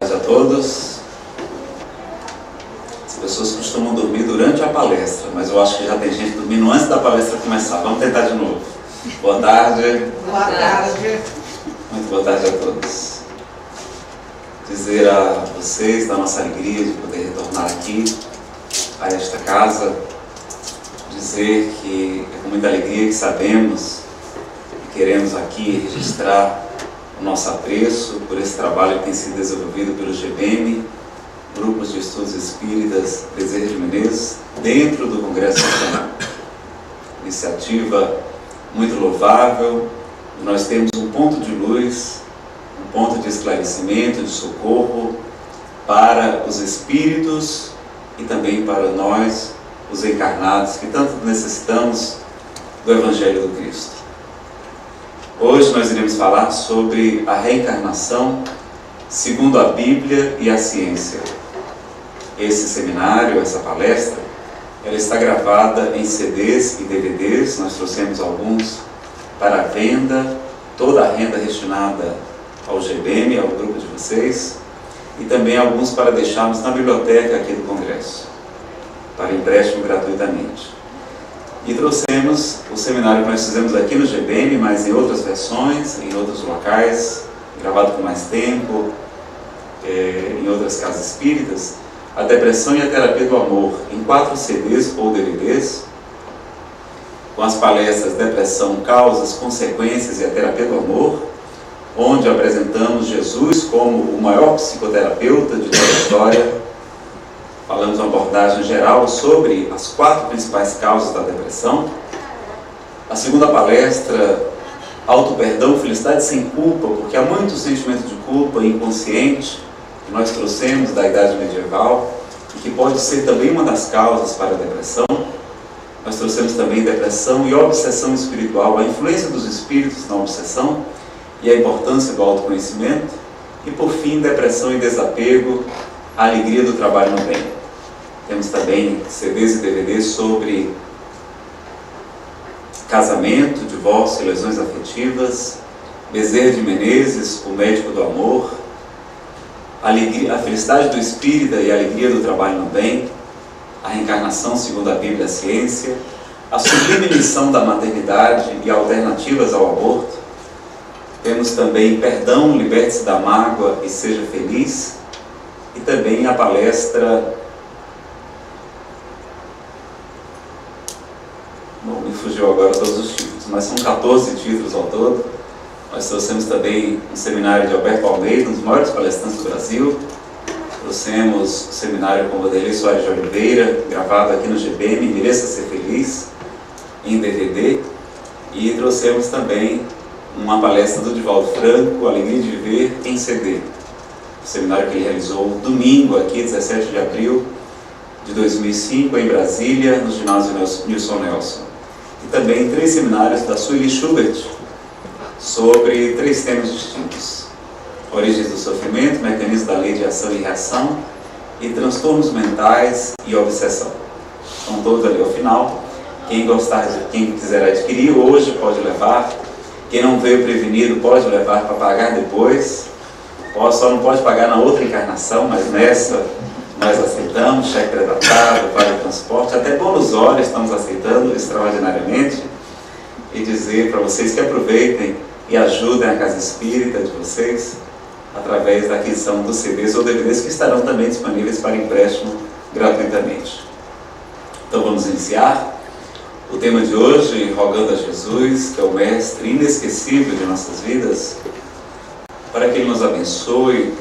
A todos. As pessoas costumam dormir durante a palestra, mas eu acho que já tem gente dormindo antes da palestra começar. Vamos tentar de novo. Boa tarde. Boa tarde. Muito boa tarde a todos. Dizer a vocês da nossa alegria de poder retornar aqui a esta casa. Dizer que é com muita alegria que sabemos e queremos aqui registrar o nosso apreço por esse trabalho que tem sido desenvolvido pelo GBM, Grupos de Estudos Espíritas Bezerra de Menezes, dentro do Congresso Nacional. Iniciativa muito louvável. Nós temos um ponto de luz, um ponto de esclarecimento, de socorro para os espíritos e também para nós, os encarnados, que tanto necessitamos do Evangelho do Cristo. Hoje nós iremos falar sobre a reencarnação segundo a Bíblia e a ciência. Esse seminário, essa palestra, ela está gravada em CDs e DVDs. Nós trouxemos alguns para a venda, toda a renda destinada ao GBM, ao grupo de vocês, e também alguns para deixarmos na biblioteca aqui do Congresso, para empréstimo gratuitamente. E trouxemos o seminário que nós fizemos aqui no GBM, mas em outras versões, em outros locais, gravado com mais tempo, em outras casas espíritas, a depressão e a terapia do amor, em 4 CDs ou DVDs, com as palestras Depressão, Causas, Consequências e a Terapia do Amor, onde apresentamos Jesus como o maior psicoterapeuta de toda a história. Falamos uma abordagem geral sobre as 4 principais causas da depressão. A segunda palestra, Auto-perdão, Felicidade sem culpa, porque há muito sentimento de culpa inconsciente que nós trouxemos da Idade Medieval e que pode ser também uma das causas para a depressão. Nós trouxemos também depressão e obsessão espiritual, a influência dos espíritos na obsessão e a importância do autoconhecimento. E por fim, depressão e desapego, a alegria do trabalho no bem. Temos também CDs e DVDs sobre casamento, divórcio e lesões afetivas, Bezerra de Menezes, o médico do amor, a felicidade do espírita e a alegria do trabalho no bem, a reencarnação segundo a Bíblia e a ciência, a sublime missão da maternidade e alternativas ao aborto. Temos também Perdão, Liberte-se da Mágoa e Seja Feliz, e também a palestra... Bom, me fugiu agora todos os títulos, mas são 14 títulos ao todo. Nós trouxemos também um seminário de Alberto Almeida, um dos maiores palestrantes do Brasil. Trouxemos o seminário com Vanderlei Soares de Oliveira, gravado aqui no GBM, Mereça Ser Feliz, em DVD. E trouxemos também uma palestra do Divaldo Franco, Alegria de Viver, em CD. O seminário que ele realizou domingo, aqui, 17 de abril de 2005, em Brasília, no ginásio Nilson Nelson. E também 3 seminários da Sueli Schubert, sobre 3 temas distintos: origens do sofrimento, mecanismos da lei de ação e reação, e transtornos mentais e obsessão. Estão todos ali ao final. Quem quiser adquirir hoje pode levar. Quem não veio prevenido pode levar para pagar depois. Só não pode pagar na outra encarnação, mas nessa nós aceitamos cheque pré-datado, vale transporte, até bônus hora estamos aceitando extraordinariamente. E dizer para vocês que aproveitem e ajudem a casa espírita de vocês através da aquisição dos CDs ou DVDs, que estarão também disponíveis para empréstimo gratuitamente. Então vamos iniciar o tema de hoje, rogando a Jesus, que é o mestre inesquecível de nossas vidas, para que Ele nos abençoe,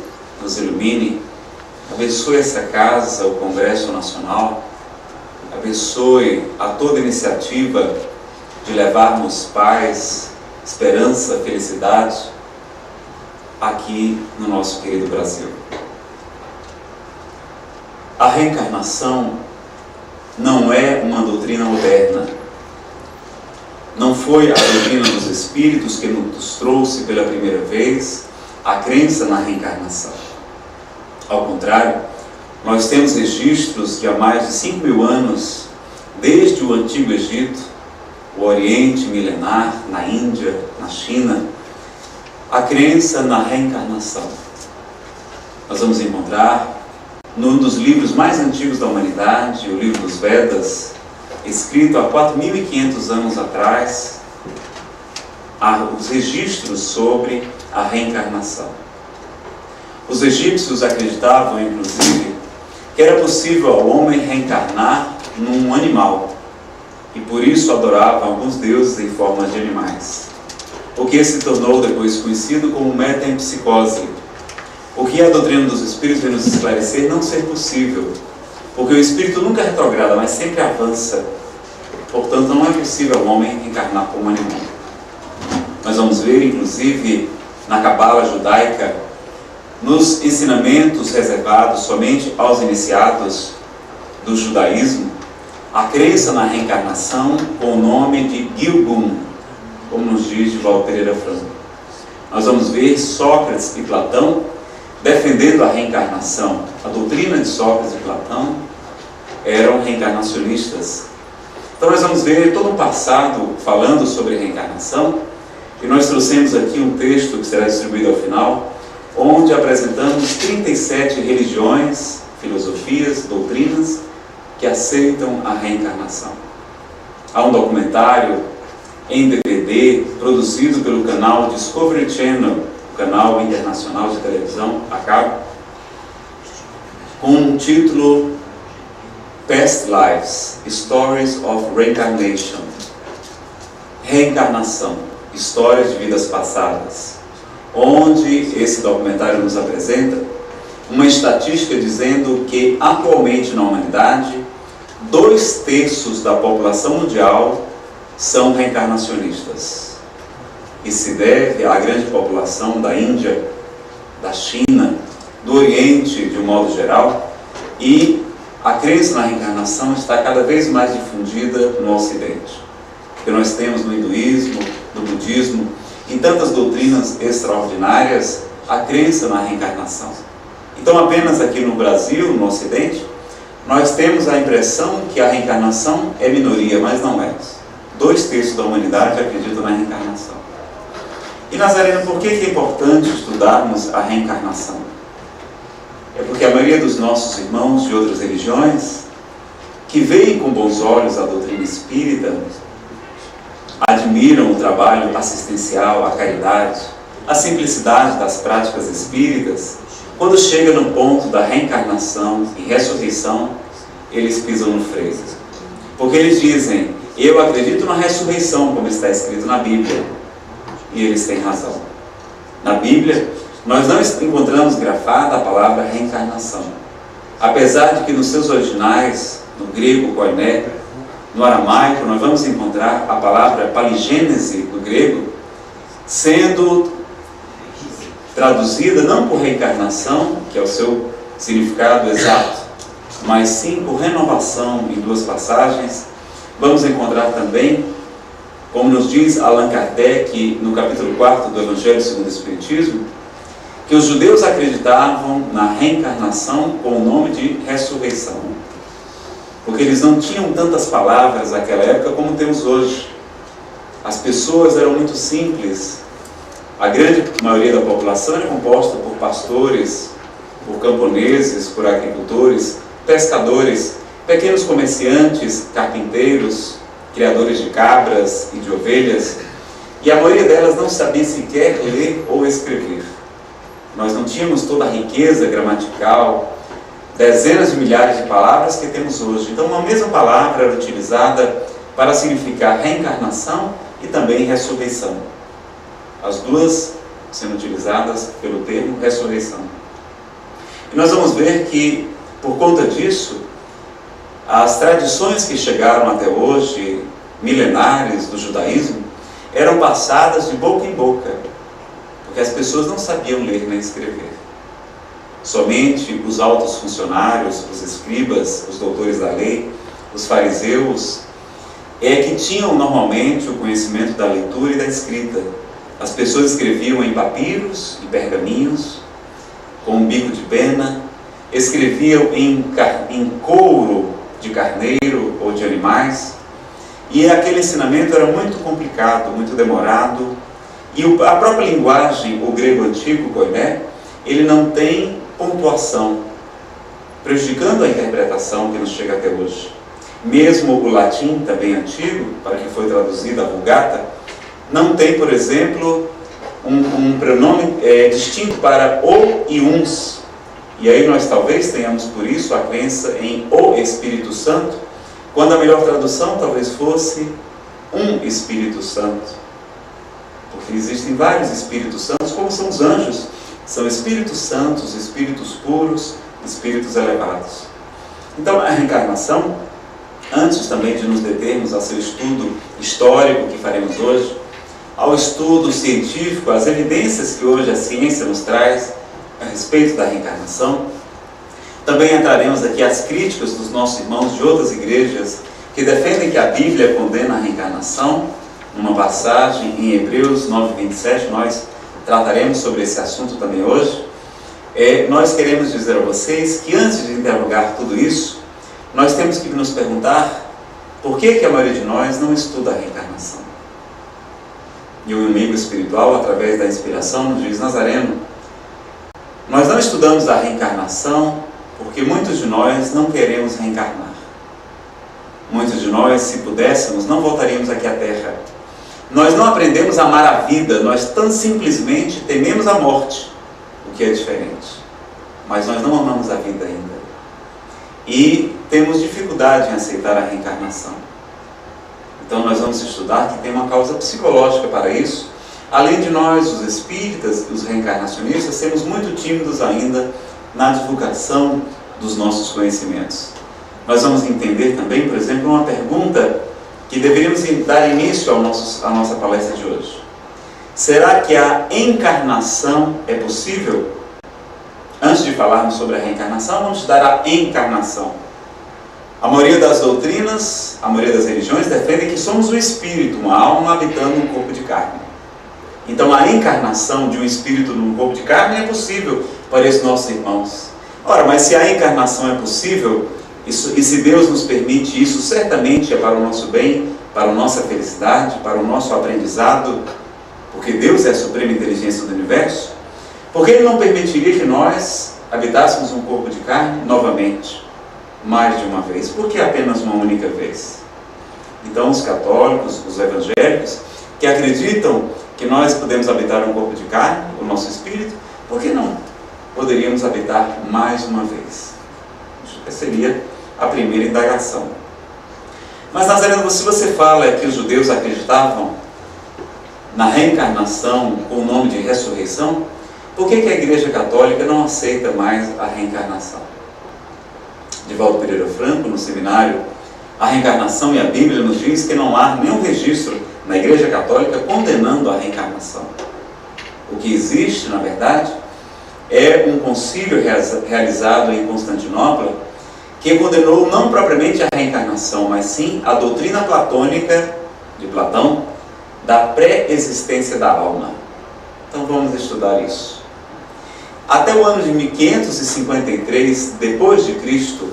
nos ilumine, abençoe essa casa, o Congresso Nacional, abençoe a toda iniciativa de levarmos paz, esperança, felicidade aqui no nosso querido Brasil. A reencarnação não é uma doutrina moderna. Não foi a doutrina dos Espíritos que nos trouxe pela primeira vez a crença na reencarnação. Ao contrário, nós temos registros de há mais de 5.000 anos, desde o Antigo Egito, o Oriente milenar, na Índia, na China, a crença na reencarnação. nós vamos encontrar num dos livros mais antigos da humanidade, o livro dos Vedas, escrito há 4.500 anos atrás, há os registros sobre a reencarnação. Os egípcios acreditavam, inclusive, que era possível ao homem reencarnar num animal, e por isso adoravam alguns deuses em forma de animais, o que se tornou depois conhecido como metempsicose, o que a doutrina dos Espíritos vem nos esclarecer não ser possível, porque o Espírito nunca retrograda, mas sempre avança. Portanto, não é possível ao homem reencarnar como animal. Nós vamos ver, inclusive, na Cabala judaica, nos ensinamentos reservados somente aos iniciados do judaísmo, a crença na reencarnação com o nome de Gilgum, como nos diz Divaldo Pereira Franco. Nós vamos ver Sócrates e Platão defendendo a reencarnação. A doutrina de Sócrates e Platão eram reencarnacionistas. Então nós vamos ver todo um passado falando sobre reencarnação, e nós trouxemos aqui um texto que será distribuído ao final, onde apresentamos 37 religiões, filosofias, doutrinas que aceitam a reencarnação. Há um documentário em DVD produzido pelo canal Discovery Channel, o canal internacional de televisão a cabo, com o título Past Lives, Stories of Reincarnation. Reencarnação, histórias de vidas passadas, onde esse documentário nos apresenta uma estatística dizendo que atualmente na humanidade 2/3 da população mundial são reencarnacionistas. E se deve à grande população da Índia, da China, do Oriente de um modo geral, e a crença na reencarnação está cada vez mais difundida no Ocidente. Porque nós temos no hinduísmo, no budismo, em tantas doutrinas extraordinárias, a crença na reencarnação. Então apenas aqui no Brasil, no Ocidente, nós temos a impressão que a reencarnação é minoria, mas não é. 2/3 da humanidade acredita na reencarnação. E Nazareno, por que é importante estudarmos a reencarnação? É porque a maioria dos nossos irmãos de outras religiões, que veem com bons olhos a doutrina espírita, admiram o trabalho assistencial, a caridade, a simplicidade das práticas espíritas, quando chega no ponto da reencarnação e ressurreição, eles pisam no freio. Porque eles dizem, eu acredito na ressurreição, como está escrito na Bíblia. E eles têm razão. Na Bíblia, nós não encontramos grafada a palavra reencarnação. Apesar de que nos seus originais, no grego koiné, no aramaico, nós vamos encontrar a palavra paligênese, do grego, sendo traduzida não por reencarnação, que é o seu significado exato, mas sim por renovação em 2 passagens. Vamos encontrar também, como nos diz Allan Kardec no capítulo 4 do Evangelho segundo o Espiritismo, que os judeus acreditavam na reencarnação com o nome de ressurreição, porque eles não tinham tantas palavras naquela época como temos hoje. As pessoas eram muito simples. A grande maioria da população era composta por pastores, por camponeses, por agricultores, pescadores, pequenos comerciantes, carpinteiros, criadores de cabras e de ovelhas, e a maioria delas não sabia sequer ler ou escrever. Nós não tínhamos toda a riqueza gramatical, dezenas de milhares de palavras que temos hoje. Então, uma mesma palavra era utilizada para significar reencarnação e também ressurreição. As duas sendo utilizadas pelo termo ressurreição. E nós vamos ver que, por conta disso, as tradições que chegaram até hoje, milenares do judaísmo, eram passadas de boca em boca, porque as pessoas não sabiam ler nem escrever. Somente os altos funcionários, os escribas, os doutores da lei, os fariseus, que tinham normalmente o conhecimento da leitura e da escrita. As pessoas escreviam em papiros, em pergaminhos, com um bico de pena, escreviam em couro de carneiro ou de animais, e aquele ensinamento era muito complicado, muito demorado, e a própria linguagem, o grego antigo, koiné, ele não tem pontuação, prejudicando a interpretação que nos chega até hoje. Mesmo o latim, também antigo, para que foi traduzida a Vulgata, não tem, por exemplo, um pronome distinto para o e uns. E aí nós talvez tenhamos por isso a crença em o Espírito Santo, quando a melhor tradução talvez fosse um Espírito Santo. Porque existem vários Espíritos Santos, como são os anjos. São Espíritos Santos, Espíritos puros, Espíritos elevados. Então a reencarnação, antes também de nos determos ao seu estudo histórico que faremos hoje, ao estudo científico, às evidências que hoje a ciência nos traz a respeito da reencarnação, também entraremos aqui às críticas dos nossos irmãos de outras igrejas que defendem que a Bíblia condena a reencarnação. Numa passagem em Hebreus 9:27, nós trataremos sobre esse assunto também hoje. Nós queremos dizer a vocês que antes de interrogar tudo isso, nós temos que nos perguntar por que a maioria de nós não estuda a reencarnação. E o inimigo espiritual, através da inspiração, nos diz: Nazareno, nós não estudamos a reencarnação porque muitos de nós não queremos reencarnar. Muitos de nós, se pudéssemos, não voltaríamos aqui à Terra. Nós não aprendemos a amar a vida, nós tão simplesmente tememos a morte, o que é diferente. Mas nós não amamos a vida ainda. E temos dificuldade em aceitar a reencarnação. Então nós vamos estudar que tem uma causa psicológica para isso. Além de nós, os espíritas, os reencarnacionistas, sermos muito tímidos ainda na divulgação dos nossos conhecimentos. Nós vamos entender também, por exemplo, uma pergunta que deveríamos dar início à nossa palestra de hoje. Será que a encarnação é possível? Antes de falarmos sobre a reencarnação, vamos estudar a encarnação. A maioria das doutrinas, a maioria das religiões defendem que somos um espírito, uma alma habitando um corpo de carne. Então a encarnação de um espírito num corpo de carne é possível para esses nossos irmãos. Ora, mas se a encarnação é possível, e se Deus nos permite isso, certamente é para o nosso bem, para a nossa felicidade, para o nosso aprendizado, porque Deus é a suprema inteligência do universo. Por que Ele não permitiria que nós habitássemos um corpo de carne novamente, mais de uma vez? Por que apenas uma única vez? Então os católicos, os evangélicos, que acreditam que nós podemos habitar um corpo de carne, o nosso espírito, por que não poderíamos habitar mais uma vez? Essa seria a primeira indagação. Mas, Nazareno, se você fala que os judeus acreditavam na reencarnação com o nome de ressurreição, por que a Igreja Católica não aceita mais a reencarnação? Divaldo Pereira Franco, no seminário A Reencarnação e a Bíblia, nos diz que não há nenhum registro na Igreja Católica condenando a reencarnação. O que existe, na verdade, é um concílio realizado em Constantinopla que condenou não propriamente a reencarnação, mas sim a doutrina platônica de Platão da pré-existência da alma. Então vamos estudar isso. Até o ano de 1553 depois de Cristo,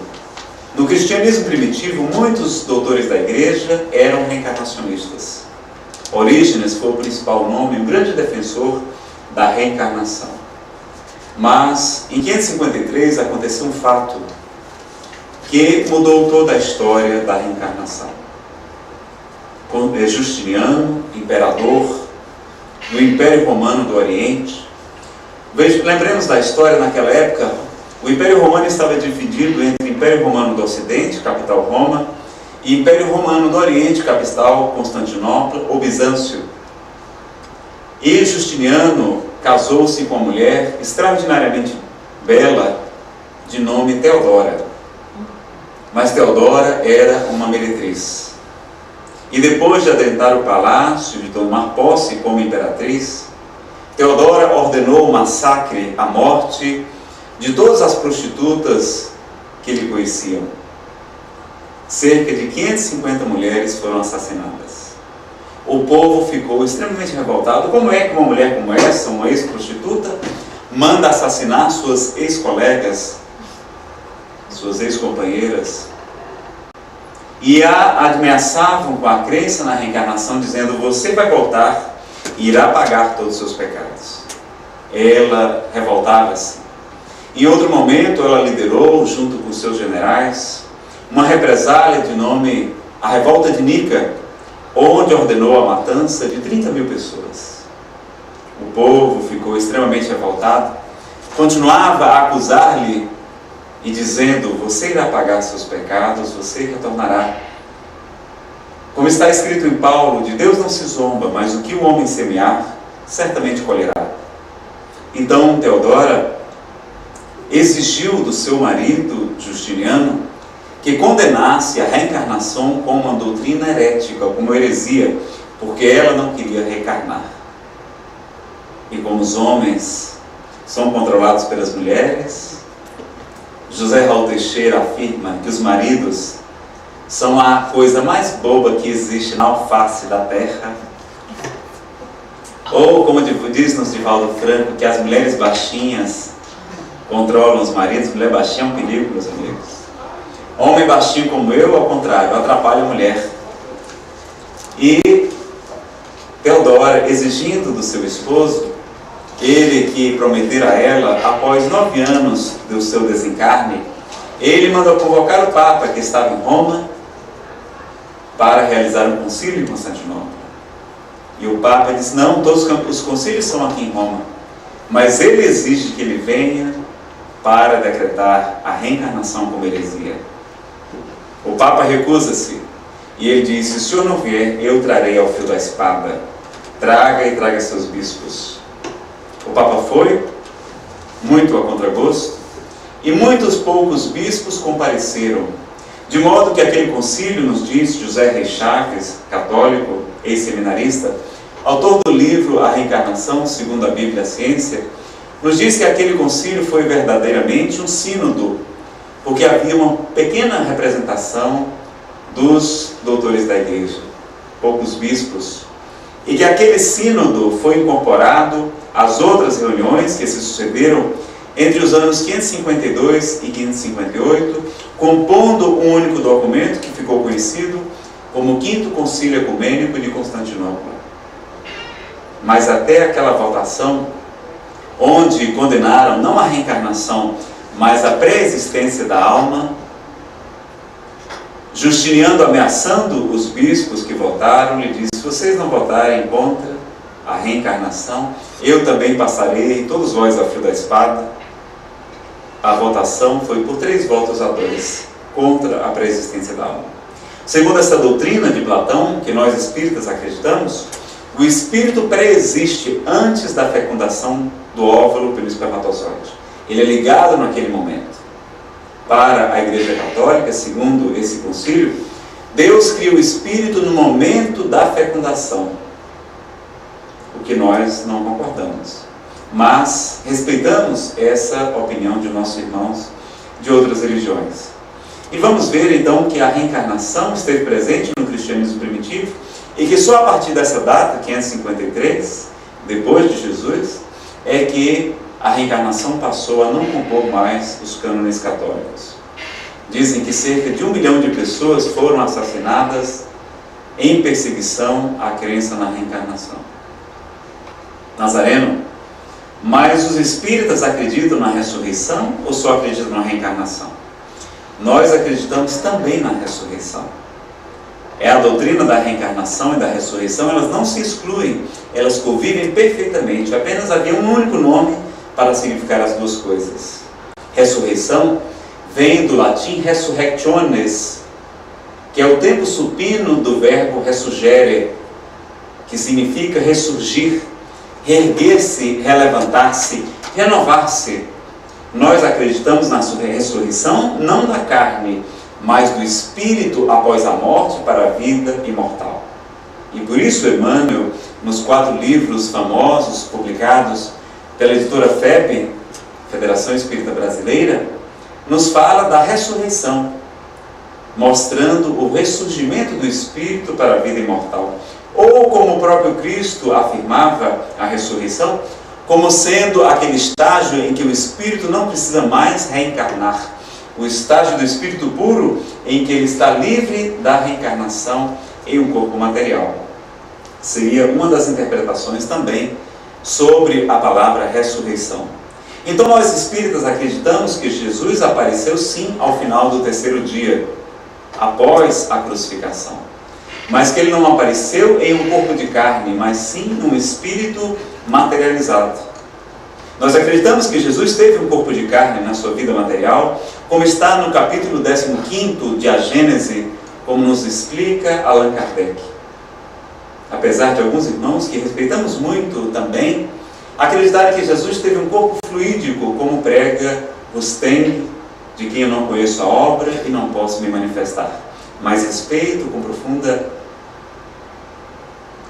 no cristianismo primitivo, muitos doutores da igreja eram reencarnacionistas. Orígenes foi o principal nome, um grande defensor da reencarnação. Mas em 553 aconteceu um fato que mudou toda a história da reencarnação. Justiniano, imperador do Império Romano do Oriente. Lembremos da história naquela época. O Império Romano estava dividido entre o Império Romano do Ocidente, capital Roma, e o Império Romano do Oriente, capital Constantinopla ou Bizâncio. E Justiniano casou-se com uma mulher extraordinariamente bela, de nome Teodora. Mas Teodora era uma meretriz. E depois de adentrar o palácio, de tomar posse como imperatriz, Teodora ordenou o massacre, a morte de todas as prostitutas que lhe conheciam. Cerca de 550 mulheres foram assassinadas. O povo ficou extremamente revoltado. Como é que uma mulher como essa, uma ex-prostituta, manda assassinar suas ex-colegas, suas ex-companheiras? E a ameaçavam com a crença na reencarnação, dizendo: você vai voltar e irá pagar todos os seus pecados. Ela revoltava-se. Em outro momento, ela liderou, junto com seus generais, uma represália de nome a Revolta de Nica, onde ordenou a matança de 30 mil pessoas. O povo ficou extremamente revoltado, continuava a acusar-lhe e dizendo: você irá pagar seus pecados, você retornará. Como está escrito em Paulo, de Deus não se zomba, mas o que o homem semear, certamente colherá. Então Teodora exigiu do seu marido, Justiniano, que condenasse a reencarnação como uma doutrina herética, como heresia, porque ela não queria reencarnar. E como os homens são controlados pelas mulheres, José Raul Teixeira afirma que os maridos são a coisa mais boba que existe na face da terra. Ou, como diz-nos Divaldo Franco, que as mulheres baixinhas controlam os maridos. Mulher baixinha é um perigo, meus amigos. Homem baixinho como eu, ao contrário, atrapalha a mulher. E Teodora, exigindo do seu esposo, ele que prometera a ela, após 9 anos do seu desencarne, ele mandou convocar o Papa, que estava em Roma, para realizar um concílio em Constantinopla. E o Papa disse: não, todos os concílios são aqui em Roma, mas ele exige que ele venha para decretar a reencarnação como heresia. O Papa recusa-se, e ele diz: se o senhor não vier, eu trarei ao fio da espada. Traga e traga seus bispos. O Papa foi, muito a contragosto, e muitos poucos bispos compareceram, de modo que aquele concílio, nos diz José Reis Chaves, católico, ex-seminarista, autor do livro A Reencarnação, segundo a Bíblia e a Ciência, nos diz que aquele concílio foi verdadeiramente um sínodo, porque havia uma pequena representação dos doutores da igreja, poucos bispos, e que aquele sínodo foi incorporado às outras reuniões que se sucederam entre os anos 552 e 558, compondo um único documento que ficou conhecido como o Quinto Concílio Ecumênico de Constantinopla. Mas até aquela votação, onde condenaram não a reencarnação, mas a pré-existência da alma, Justiniano, ameaçando os bispos que votaram, lhe disse: se vocês não votarem contra a reencarnação, eu também passarei todos vós ao fio da espada. A votação foi por 3 votos a 2 contra a pré-existência da alma. Segundo essa doutrina de Platão, que nós espíritas acreditamos, o espírito pré-existe antes da fecundação do óvulo pelo espermatozoide. Ele é ligado naquele momento. Para a Igreja Católica, segundo esse concílio, Deus cria o espírito no momento da fecundação, o que nós não concordamos. Mas respeitamos essa opinião de nossos irmãos de outras religiões. E vamos ver então que a reencarnação esteve presente no cristianismo primitivo e que só a partir dessa data, 553, depois de Jesus, é que a reencarnação passou a não compor mais os cânones católicos. Dizem que cerca de 1 milhão de pessoas foram assassinadas em perseguição à crença na reencarnação. Nazareno, mas os espíritas acreditam na ressurreição ou só acreditam na reencarnação? Nós acreditamos também na ressurreição. É a doutrina da reencarnação e da ressurreição, elas não se excluem, elas convivem perfeitamente. Apenas havia um único nome para significar as duas coisas. Ressurreição vem do latim resurrectiones, que é o tempo supino do verbo resurgere, que significa ressurgir, reerguer-se, relevantar-se, renovar-se. Nós acreditamos na ressurreição não da carne, mas do espírito após a morte para a vida imortal. E por isso Emmanuel, nos 4 livros famosos publicados pela editora FEB, Federação Espírita Brasileira, nos fala da ressurreição, mostrando o ressurgimento do espírito para a vida imortal. Ou, como o próprio Cristo afirmava a ressurreição, como sendo aquele estágio em que o espírito não precisa mais reencarnar, o estágio do espírito puro em que ele está livre da reencarnação em um corpo material. Seria uma das interpretações também sobre a palavra ressurreição. Então nós espíritas acreditamos que Jesus apareceu sim ao final do terceiro dia, após a crucificação. Mas que ele não apareceu em um corpo de carne, mas sim num espírito materializado. Nós acreditamos que Jesus teve um corpo de carne na sua vida material, como está no capítulo 15 de A Gênese, como nos explica Allan Kardec. Apesar de alguns irmãos que respeitamos muito também, acreditar que Jesus teve um corpo fluídico, como prega Rustem, de quem eu não conheço a obra e não posso me manifestar, mas respeito com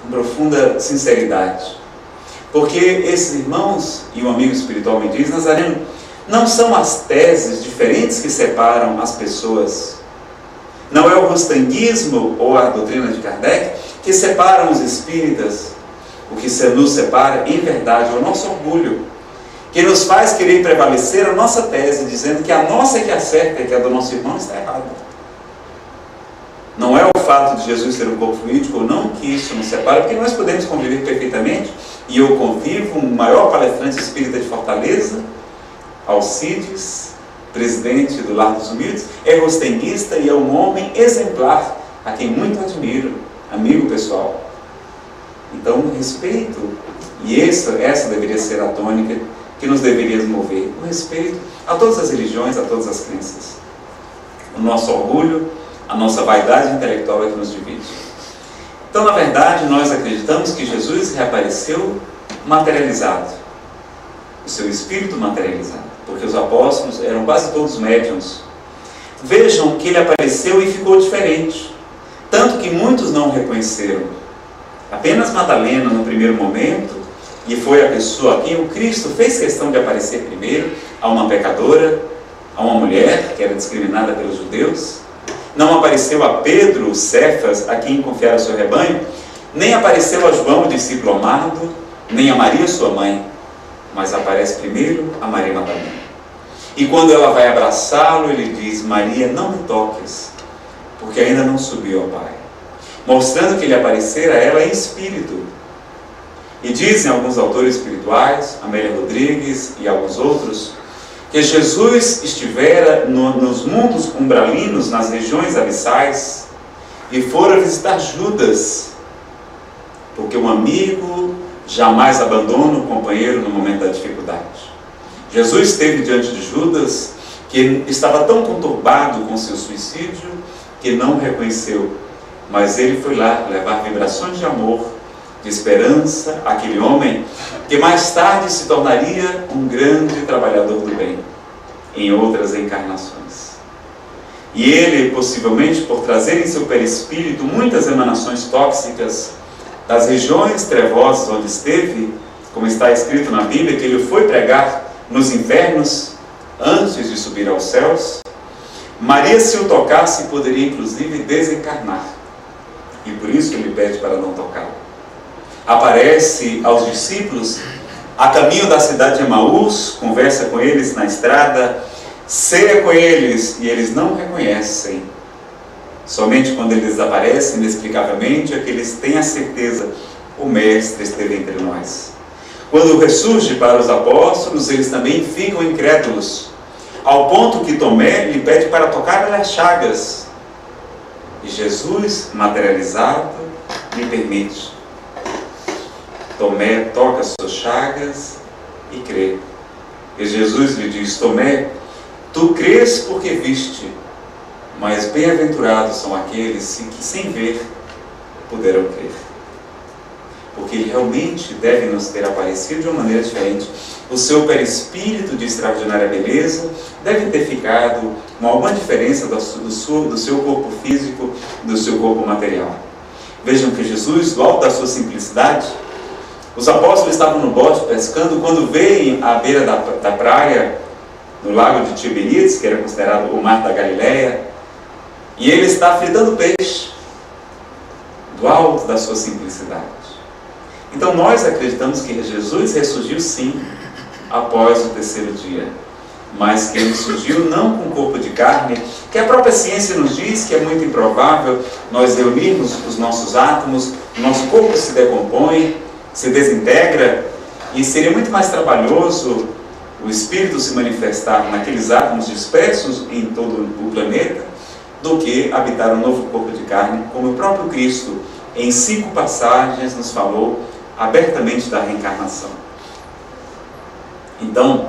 profunda sinceridade. Porque esses irmãos, e um amigo espiritual me diz, Nazareno, não são as teses diferentes que separam as pessoas. Não é o rustanguismo ou a doutrina de Kardec que separam os espíritas. O que nos separa, em verdade, é o nosso orgulho, que nos faz querer prevalecer a nossa tese, dizendo que a nossa é que acerta e que a do nosso irmão está errada. Não é o fato de Jesus ser um corpo fluídico ou não que isso nos separa, porque nós podemos conviver perfeitamente, e eu convivo, o maior palestrante espírita de Fortaleza, Alcides, presidente do Lar dos Humildes, é rustenguista e é um homem exemplar, a quem muito admiro, amigo pessoal. Então, respeito, e essa deveria ser a tônica que nos deveria mover, o respeito a todas as religiões, a todas as crenças. O nosso orgulho, a nossa vaidade intelectual é que nos divide. Então, na verdade, nós acreditamos que Jesus reapareceu materializado, o seu espírito materializado, porque os apóstolos eram quase todos médiuns. Vejam que ele apareceu e ficou diferente, tanto que muitos não o reconheceram. Apenas Madalena, no primeiro momento, e foi a pessoa a quem o Cristo fez questão de aparecer primeiro, a uma pecadora, a uma mulher que era discriminada pelos judeus. Não apareceu a Pedro, Cefas, a quem confiara o seu rebanho, nem apareceu a João, o discípulo amado, nem a Maria, sua mãe, mas aparece primeiro a Maria Madalena. E quando ela vai abraçá-lo, ele diz: Maria, não me toques, porque ainda não subiu ao Pai. Mostrando que ele aparecera a ela em espírito. E dizem alguns autores espirituais, Amélia Rodrigues e alguns outros, que Jesus estivera nos mundos umbralinos, nas regiões abissais, e fora visitar Judas, porque um amigo jamais abandona o companheiro no momento da dificuldade. Jesus esteve diante de Judas, que estava tão conturbado com seu suicídio, que não o reconheceu, mas ele foi lá levar vibrações de amor, de esperança àquele homem, que mais tarde se tornaria um grande trabalhador do bem, em outras encarnações. E ele, possivelmente, por trazer em seu perispírito muitas emanações tóxicas das regiões trevosas onde esteve, como está escrito na Bíblia, que ele foi pregar nos infernos antes de subir aos céus, Maria, se o tocasse, poderia inclusive desencarnar, e por isso ele pede para não tocá-lo. Aparece aos discípulos a caminho da cidade de Emaús, conversa com eles na estrada, ceia com eles, e eles não reconhecem. Somente quando ele desaparece inexplicavelmente é que eles têm a certeza: o Mestre esteve entre nós. Quando ressurge para os apóstolos, eles também ficam incrédulos, ao ponto que Tomé lhe pede para tocar as chagas. E Jesus, materializado, lhe permite. Tomé toca as suas chagas e crê. E Jesus lhe diz: Tomé, tu crês porque viste, mas bem-aventurados são aqueles que sem ver puderam crer. Porque ele realmente deve nos ter aparecido de uma maneira diferente. O seu perispírito de extraordinária beleza deve ter ficado com alguma diferença do seu corpo físico, do seu corpo material. Vejam que Jesus, do alto da sua simplicidade, os apóstolos estavam no bote pescando, quando veem à beira da praia, no lago de Tiberíades, que era considerado o mar da Galileia, e ele está fritando peixe, do alto da sua simplicidade. Então nós acreditamos que Jesus ressurgiu sim, após o terceiro dia, mas que ele surgiu não com corpo de carne, que a própria ciência nos diz que é muito improvável nós reunirmos os nossos átomos, o nosso corpo se decompõe, se desintegra, e seria muito mais trabalhoso o Espírito se manifestar naqueles átomos dispersos em todo o planeta, do que habitar um novo corpo de carne, como o próprio Cristo, em 5 passagens, nos falou abertamente da reencarnação. Então,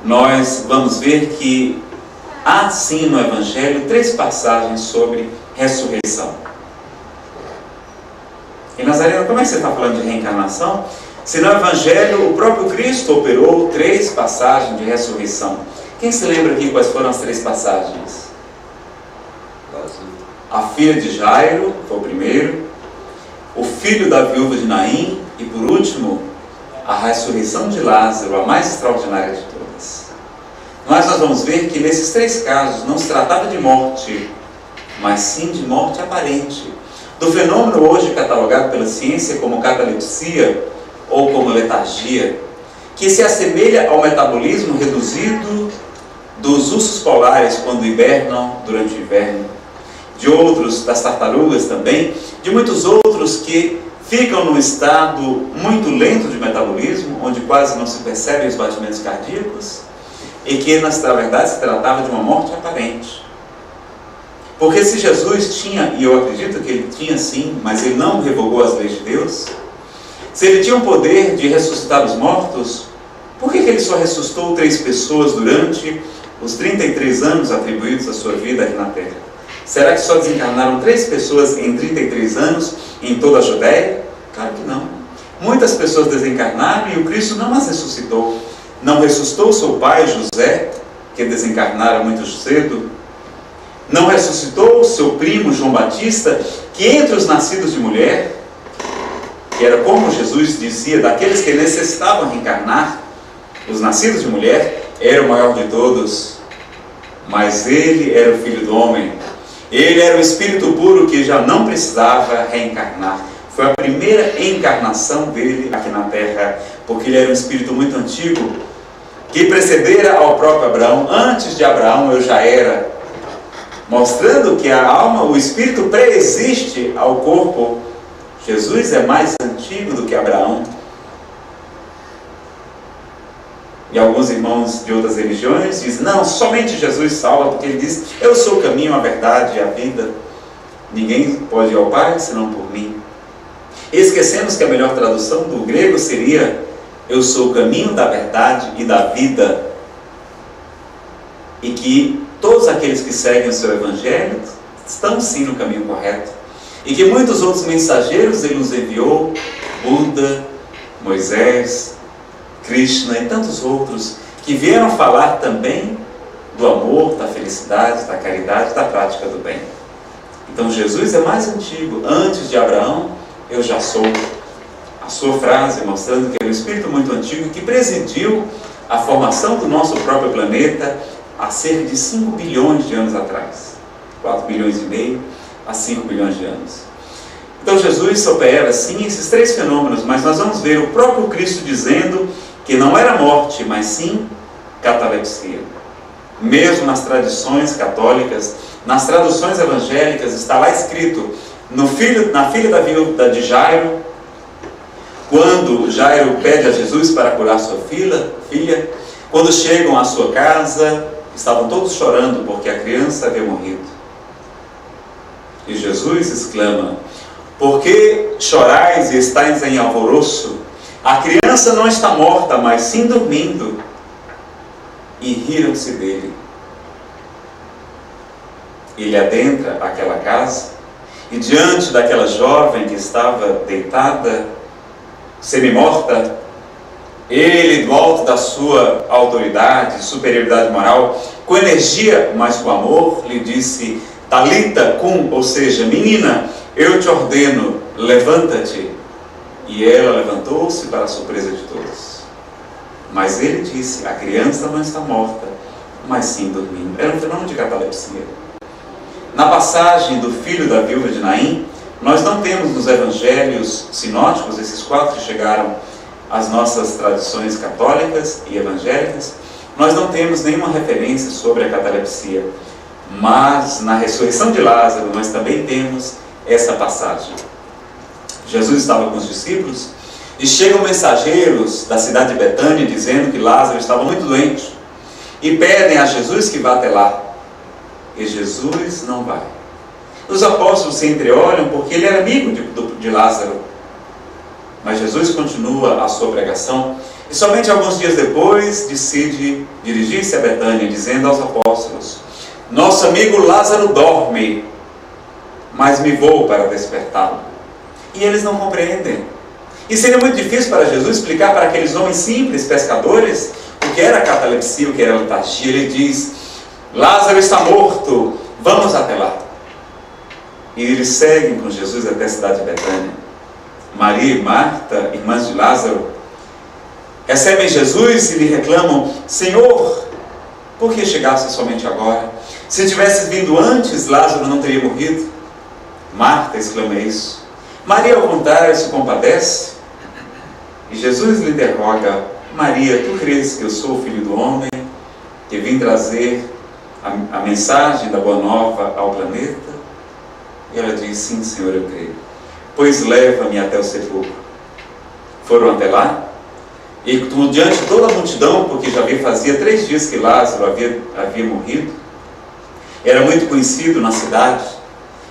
nós vamos ver que há sim no Evangelho 3 passagens sobre ressurreição. E Nazareno, como é que você está falando de reencarnação? Se no Evangelho o próprio Cristo operou 3 passagens de ressurreição. Quem se lembra aqui quais foram as 3 passagens? A filha de Jairo foi o primeiro, o filho da viúva de Naim e, por último, a ressurreição de Lázaro, a mais extraordinária de todas. Mas nós vamos ver que nesses 3 casos não se tratava de morte, mas sim de morte aparente, do fenômeno hoje catalogado pela ciência como catalepsia ou como letargia, que se assemelha ao metabolismo reduzido dos ursos polares quando hibernam durante o inverno, de outros, das tartarugas também, de muitos outros que ficam num estado muito lento de metabolismo, onde quase não se percebem os batimentos cardíacos, e que na verdade se tratava de uma morte aparente. Porque se Jesus tinha, e eu acredito que ele tinha sim, mas ele não revogou as leis de Deus, se ele tinha o poder de ressuscitar os mortos, por que ele só ressuscitou 3 pessoas durante os 33 anos atribuídos à sua vida aqui na Terra? Será que só desencarnaram 3 pessoas em 33 anos em toda a Judéia? Claro que não. Muitas pessoas desencarnaram e o Cristo não as ressuscitou. Não ressuscitou seu pai José, que desencarnara muito cedo. Não ressuscitou seu primo João Batista, que entre os nascidos de mulher, que era como Jesus dizia, daqueles que necessitavam reencarnar, os nascidos de mulher, era o maior de todos, mas ele era o Filho do Homem. Ele era o Espírito puro que já não precisava reencarnar. Foi a primeira encarnação dele aqui na Terra, porque ele era um Espírito muito antigo, que precedera ao próprio Abraão. Antes de Abraão eu já era, mostrando que a alma, o Espírito pré-existe ao corpo. Jesus é mais antigo do que Abraão. E alguns irmãos de outras religiões dizem, não, somente Jesus salva, porque ele diz, eu sou o caminho, a verdade e a vida. Ninguém pode ir ao Pai senão por mim. Esquecemos que a melhor tradução do grego seria, eu sou o caminho da verdade e da vida. E que todos aqueles que seguem o seu Evangelho estão sim no caminho correto. E que muitos outros mensageiros ele nos enviou, Buda, Moisés, Krishna e tantos outros, que vieram falar também do amor, da felicidade, da caridade, da prática do bem. Então Jesus é mais antigo. Antes de Abraão, eu já sou. A sua frase mostrando que é um espírito muito antigo que presidiu a formação do nosso próprio planeta há cerca de 5 bilhões de anos atrás. 4 bilhões e meio a 5 bilhões de anos. Então Jesus opera sim esses 3 fenômenos, mas nós vamos ver o próprio Cristo dizendo que não era morte, mas sim catalepsia. Mesmo nas tradições católicas, nas traduções evangélicas, está lá escrito, na filha da viúva de Jairo, quando Jairo pede a Jesus para curar sua filha, quando chegam à sua casa, estavam todos chorando porque a criança havia morrido. E Jesus exclama, por que chorais e estáis em alvoroço? A criança não está morta, mas sim dormindo. E riram-se dele. Ele adentra aquela casa, e diante daquela jovem que estava deitada, semi-morta, ele, do alto da sua autoridade, superioridade moral, com energia, mas com amor, lhe disse, Talita cum, ou seja, menina, eu te ordeno, levanta-te. E ela levantou-se para a surpresa de todos. Mas ele disse, a criança não está morta, mas sim dormindo. Era um fenômeno de catalepsia. Na passagem do filho da viúva de Naim, nós não temos nos evangelhos sinóticos, esses 4 que chegaram às nossas tradições católicas e evangélicas, nós não temos nenhuma referência sobre a catalepsia. Mas na ressurreição de Lázaro nós também temos essa passagem. Jesus estava com os discípulos E chegam mensageiros da cidade de Betânia dizendo que Lázaro estava muito doente e pedem a Jesus que vá até lá. E Jesus não vai. Os apóstolos se entreolham porque ele era amigo de Lázaro. Mas Jesus continua a sua pregação e somente alguns dias depois decide dirigir-se a Betânia, dizendo aos apóstolos: nosso amigo Lázaro dorme, mas me vou para despertá-lo. E eles não compreendem. E seria muito difícil para Jesus explicar para aqueles homens simples, pescadores, o que era catalepsia, o que era letargia. Ele diz: Lázaro está morto, vamos até lá. E eles seguem com Jesus até a cidade de Betânia. Maria e Marta, irmãs de Lázaro, recebem Jesus e lhe reclamam: Senhor, por que chegaste somente agora? Se tivesses vindo antes, Lázaro não teria morrido. Marta exclama isso. Maria, ao contrário, se compadece. E Jesus lhe interroga: Maria, tu crês que eu sou o Filho do Homem, que vim trazer a mensagem da Boa Nova ao planeta? E ela diz: sim, Senhor, eu creio. Pois leva-me até o sepulcro. Foram até lá, e diante de toda a multidão, porque já fazia 3 dias que Lázaro havia morrido, era muito conhecido na cidade,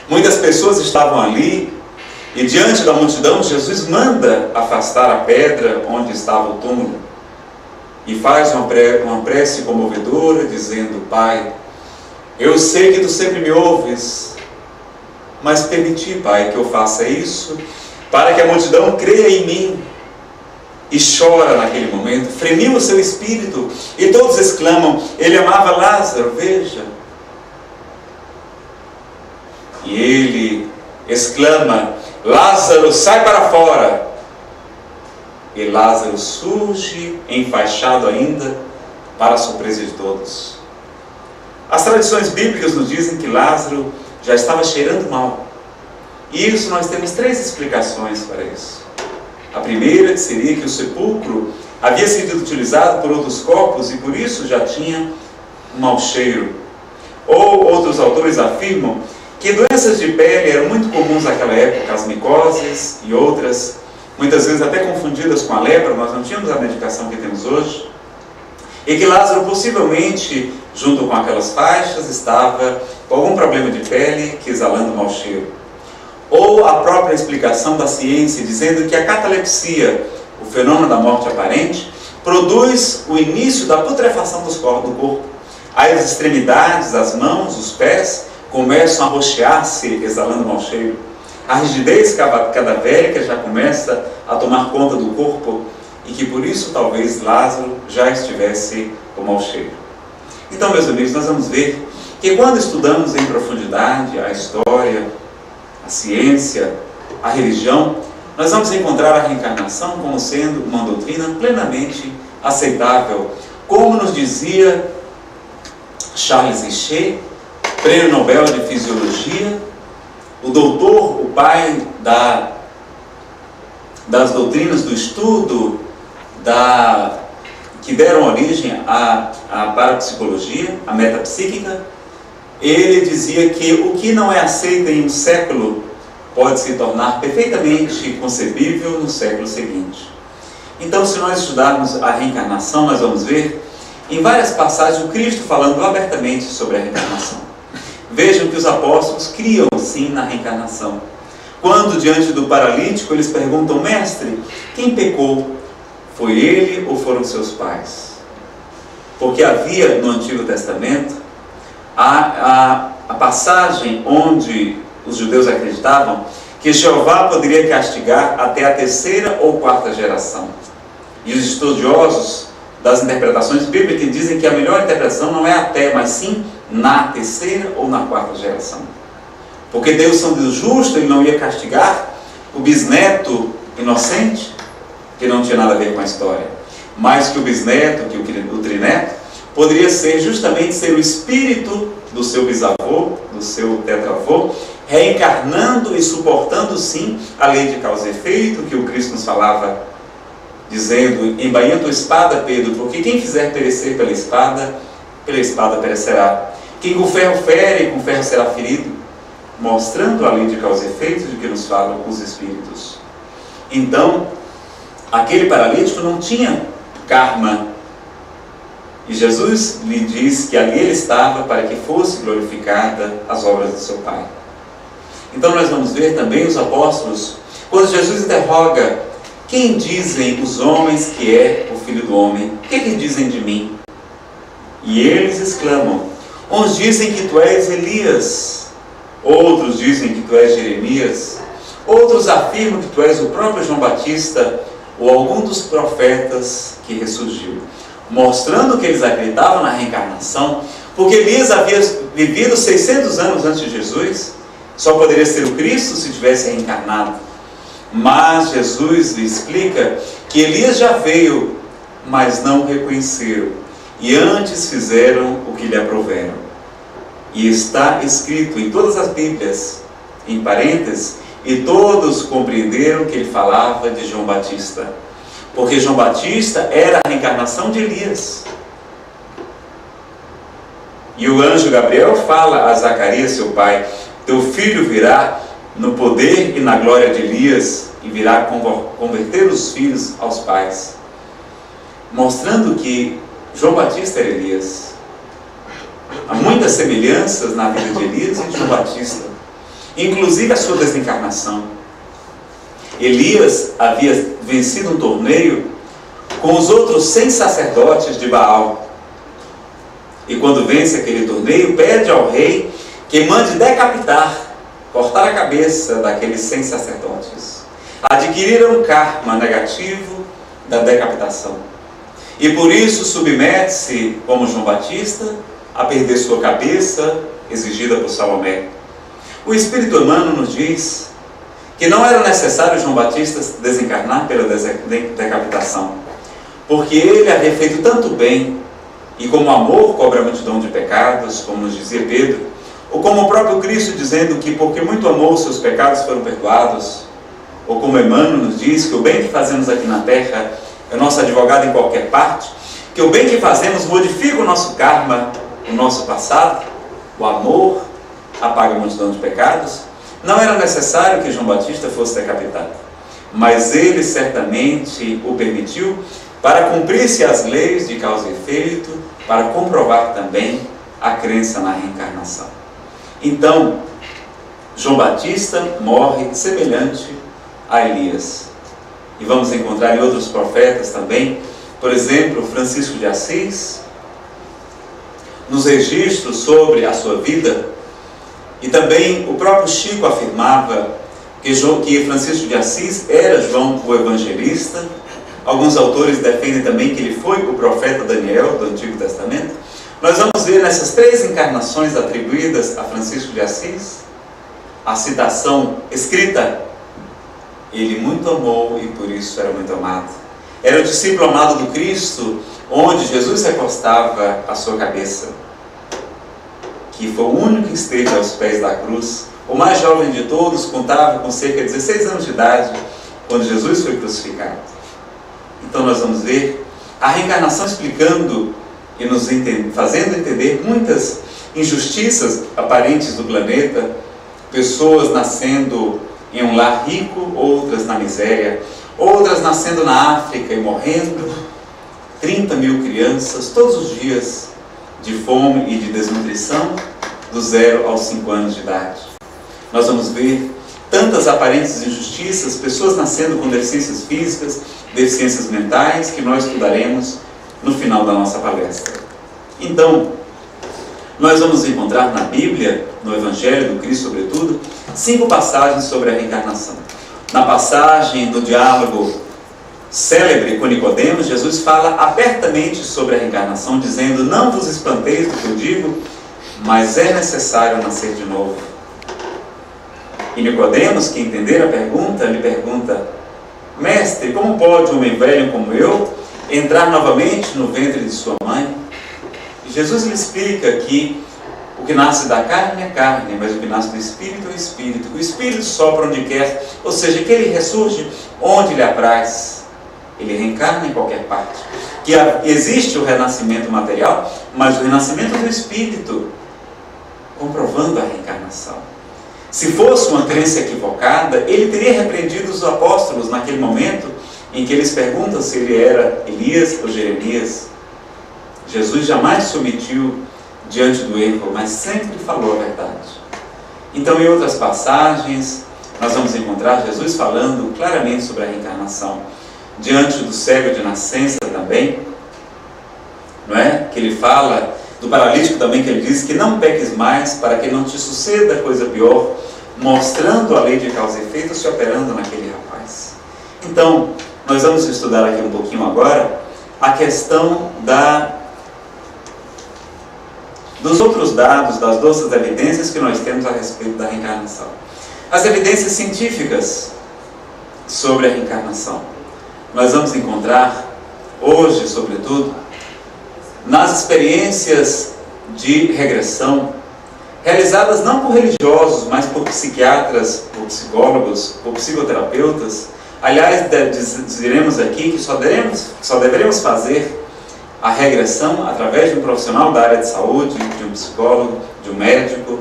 muitas pessoas estavam ali, e diante da multidão, Jesus manda afastar a pedra onde estava o túmulo, e faz uma prece comovedora, dizendo: Pai, eu sei que tu sempre me ouves, mas permiti, Pai, que eu faça isso, para que a multidão creia em mim. E chora naquele momento, fremiu o seu espírito, e todos exclamam: ele amava Lázaro, veja. E ele exclama: Lázaro, sai para fora. E Lázaro surge enfaixado ainda, para a surpresa de todos. As tradições bíblicas nos dizem que Lázaro já estava cheirando mal. E isso nós temos 3 explicações para isso. A primeira seria que o sepulcro havia sido utilizado por outros corpos e por isso já tinha um mau cheiro. Ou outros autores afirmam que doenças de pele eram muito comuns naquela época, as micoses e outras, muitas vezes até confundidas com a lepra. Nós não tínhamos a medicação que temos hoje. E que Lázaro possivelmente, junto com aquelas faixas, estava com algum problema de pele que exalando mau cheiro. Ou a própria explicação da ciência, dizendo que a catalepsia, o fenômeno da morte aparente, produz o início da putrefação do corpo. As extremidades, as mãos, os pés, começam a roxear-se, exalando mau cheiro. A rigidez cadavérica já começa a tomar conta do corpo, e que por isso talvez Lázaro já estivesse com mau cheiro. Então, meus amigos, nós vamos ver que quando estudamos em profundidade a história, a ciência, a religião, nós vamos encontrar a reencarnação como sendo uma doutrina plenamente aceitável, como nos dizia Charles Richer, Prêmio Nobel de Fisiologia, o doutor, o pai das doutrinas do estudo que deram origem à parapsicologia, à metapsíquica. Ele dizia que o que não é aceito em um século pode se tornar perfeitamente concebível no século seguinte. Então, se nós estudarmos a reencarnação, nós vamos ver em várias passagens o Cristo falando abertamente sobre a reencarnação. Vejam que os apóstolos criam sim na reencarnação. Quando diante do paralítico eles perguntam: mestre, quem pecou? Foi ele ou foram seus pais? Porque havia no Antigo Testamento a passagem onde os judeus acreditavam que Jeová poderia castigar até a 3ª ou 4ª geração. E os estudiosos das interpretações bíblicas dizem que a melhor interpretação não é até, mas sim na 3ª ou na 4ª geração. Porque Deus, sendo Deus justo, ele não ia castigar o bisneto inocente, que não tinha nada a ver com a história, mas que o bisneto, que o trineto, poderia ser justamente ser o espírito do seu bisavô, do seu tetravô, reencarnando e suportando sim a lei de causa e efeito, que o Cristo nos falava, dizendo: embainha tua espada, Pedro, porque quem fizer perecer pela espada perecerá. Quem com ferro fere, com ferro será ferido, mostrando a lei de causa e efeito de que nos falam os Espíritos. Então, aquele paralítico não tinha karma. E Jesus lhe diz que ali ele estava para que fosse glorificada as obras do seu Pai. Então nós vamos ver também os apóstolos, quando Jesus interroga: quem dizem os homens que é o Filho do Homem? O que dizem de mim? E eles exclamam: uns dizem que tu és Elias, outros dizem que tu és Jeremias, outros afirmam que tu és o próprio João Batista ou algum dos profetas que ressurgiu. Mostrando que eles acreditavam na reencarnação, porque Elias havia vivido 600 anos antes de Jesus, só poderia ser o Cristo se tivesse reencarnado. Mas Jesus lhe explica que Elias já veio, mas não o reconheceram, e antes fizeram o que lhe aprouveram. E está escrito em todas as Bíblias, em parênteses, e todos compreenderam que ele falava de João Batista, porque João Batista era a reencarnação de Elias. E o anjo Gabriel fala a Zacarias, seu pai: teu filho virá no poder e na glória de Elias, e virá converter os filhos aos pais. Mostrando que João Batista era Elias. Há muitas semelhanças na vida de Elias e de João Batista, inclusive a sua desencarnação. Elias havia vencido um torneio com os outros 100 sacerdotes de Baal. E quando vence aquele torneio, pede ao rei que mande decapitar, cortar a cabeça daqueles 100 sacerdotes. Adquiriram um karma negativo da decapitação. E por isso submete-se, como João Batista, a perder sua cabeça, exigida por Salomé. O Espírito Emmanuel nos diz que não era necessário João Batista desencarnar pela decapitação, porque ele havia feito tanto bem, e como amor cobre a multidão de pecados, como nos dizia Pedro, ou como o próprio Cristo dizendo que porque muito amou os seus pecados foram perdoados, ou como Emmanuel nos diz que o bem que fazemos aqui na terra é o nosso advogado em qualquer parte, que o bem que fazemos modifica o nosso karma, o nosso passado, o amor apaga a multidão de pecados. Não era necessário que João Batista fosse decapitado, mas ele certamente o permitiu para cumprir-se as leis de causa e efeito, para comprovar também a crença na reencarnação. Então, João Batista morre semelhante a Elias. E vamos encontrar em outros profetas também, por exemplo, Francisco de Assis, nos registros sobre a sua vida. E também o próprio Chico afirmava que Francisco de Assis era João o Evangelista. Alguns autores defendem também que ele foi o profeta Daniel do Antigo Testamento. Nós vamos ver nessas 3 encarnações atribuídas a Francisco de Assis, a citação escrita: ele muito amou e por isso era muito amado. Era o discípulo amado do Cristo, onde Jesus recostava a sua cabeça, que foi o único que esteve aos pés da cruz. O mais jovem de todos, contava com cerca de 16 anos de idade, quando Jesus foi crucificado. Então nós vamos ver a reencarnação explicando e nos fazendo entender muitas injustiças aparentes do planeta, pessoas nascendo em um lar rico, outras na miséria, outras nascendo na África e morrendo, 30 mil crianças todos os dias de fome e de desnutrição, do 0 aos 5 anos de idade. Nós vamos ver tantas aparentes injustiças, pessoas nascendo com deficiências físicas, deficiências mentais, que nós estudaremos no final da nossa palestra. Então, nós vamos encontrar na Bíblia, no Evangelho do Cristo sobretudo, 5 passagens sobre a reencarnação. Na passagem do diálogo célebre com Nicodemos, Jesus fala abertamente sobre a reencarnação, dizendo: não vos espanteis do que eu digo, mas é necessário nascer de novo. E Nicodemos, que entender a pergunta, lhe pergunta: mestre, como pode um homem velho como eu entrar novamente no ventre de sua mãe? E Jesus lhe explica que o que nasce da carne é carne, mas o que nasce do Espírito é o Espírito. O Espírito sopra onde quer, ou seja, que ele ressurge onde lhe apraz. Ele reencarna em qualquer parte. Que existe o renascimento material, mas o renascimento do Espírito, comprovando a reencarnação. Se fosse uma crença equivocada, ele teria repreendido os apóstolos naquele momento, em que eles perguntam se ele era Elias ou Jeremias. Jesus jamais se omitiu diante do erro, mas sempre falou a verdade. Então, em outras passagens, nós vamos encontrar Jesus falando claramente sobre a reencarnação. Diante do cego de nascença também, não é? Que ele fala, do paralítico também, que ele diz que não peques mais para que não te suceda coisa pior, mostrando a lei de causa e efeito se operando naquele rapaz. Então, nós vamos estudar aqui um pouquinho agora a questão dos outros dados, das outras evidências que nós temos a respeito da reencarnação. As evidências científicas sobre a reencarnação. Nós vamos encontrar hoje, sobretudo, nas experiências de regressão, realizadas não por religiosos, mas por psiquiatras, por psicólogos, por psicoterapeutas. Aliás, diremos aqui que só deveremos fazer a regressão através de um profissional da área de saúde, de um psicólogo, de um médico,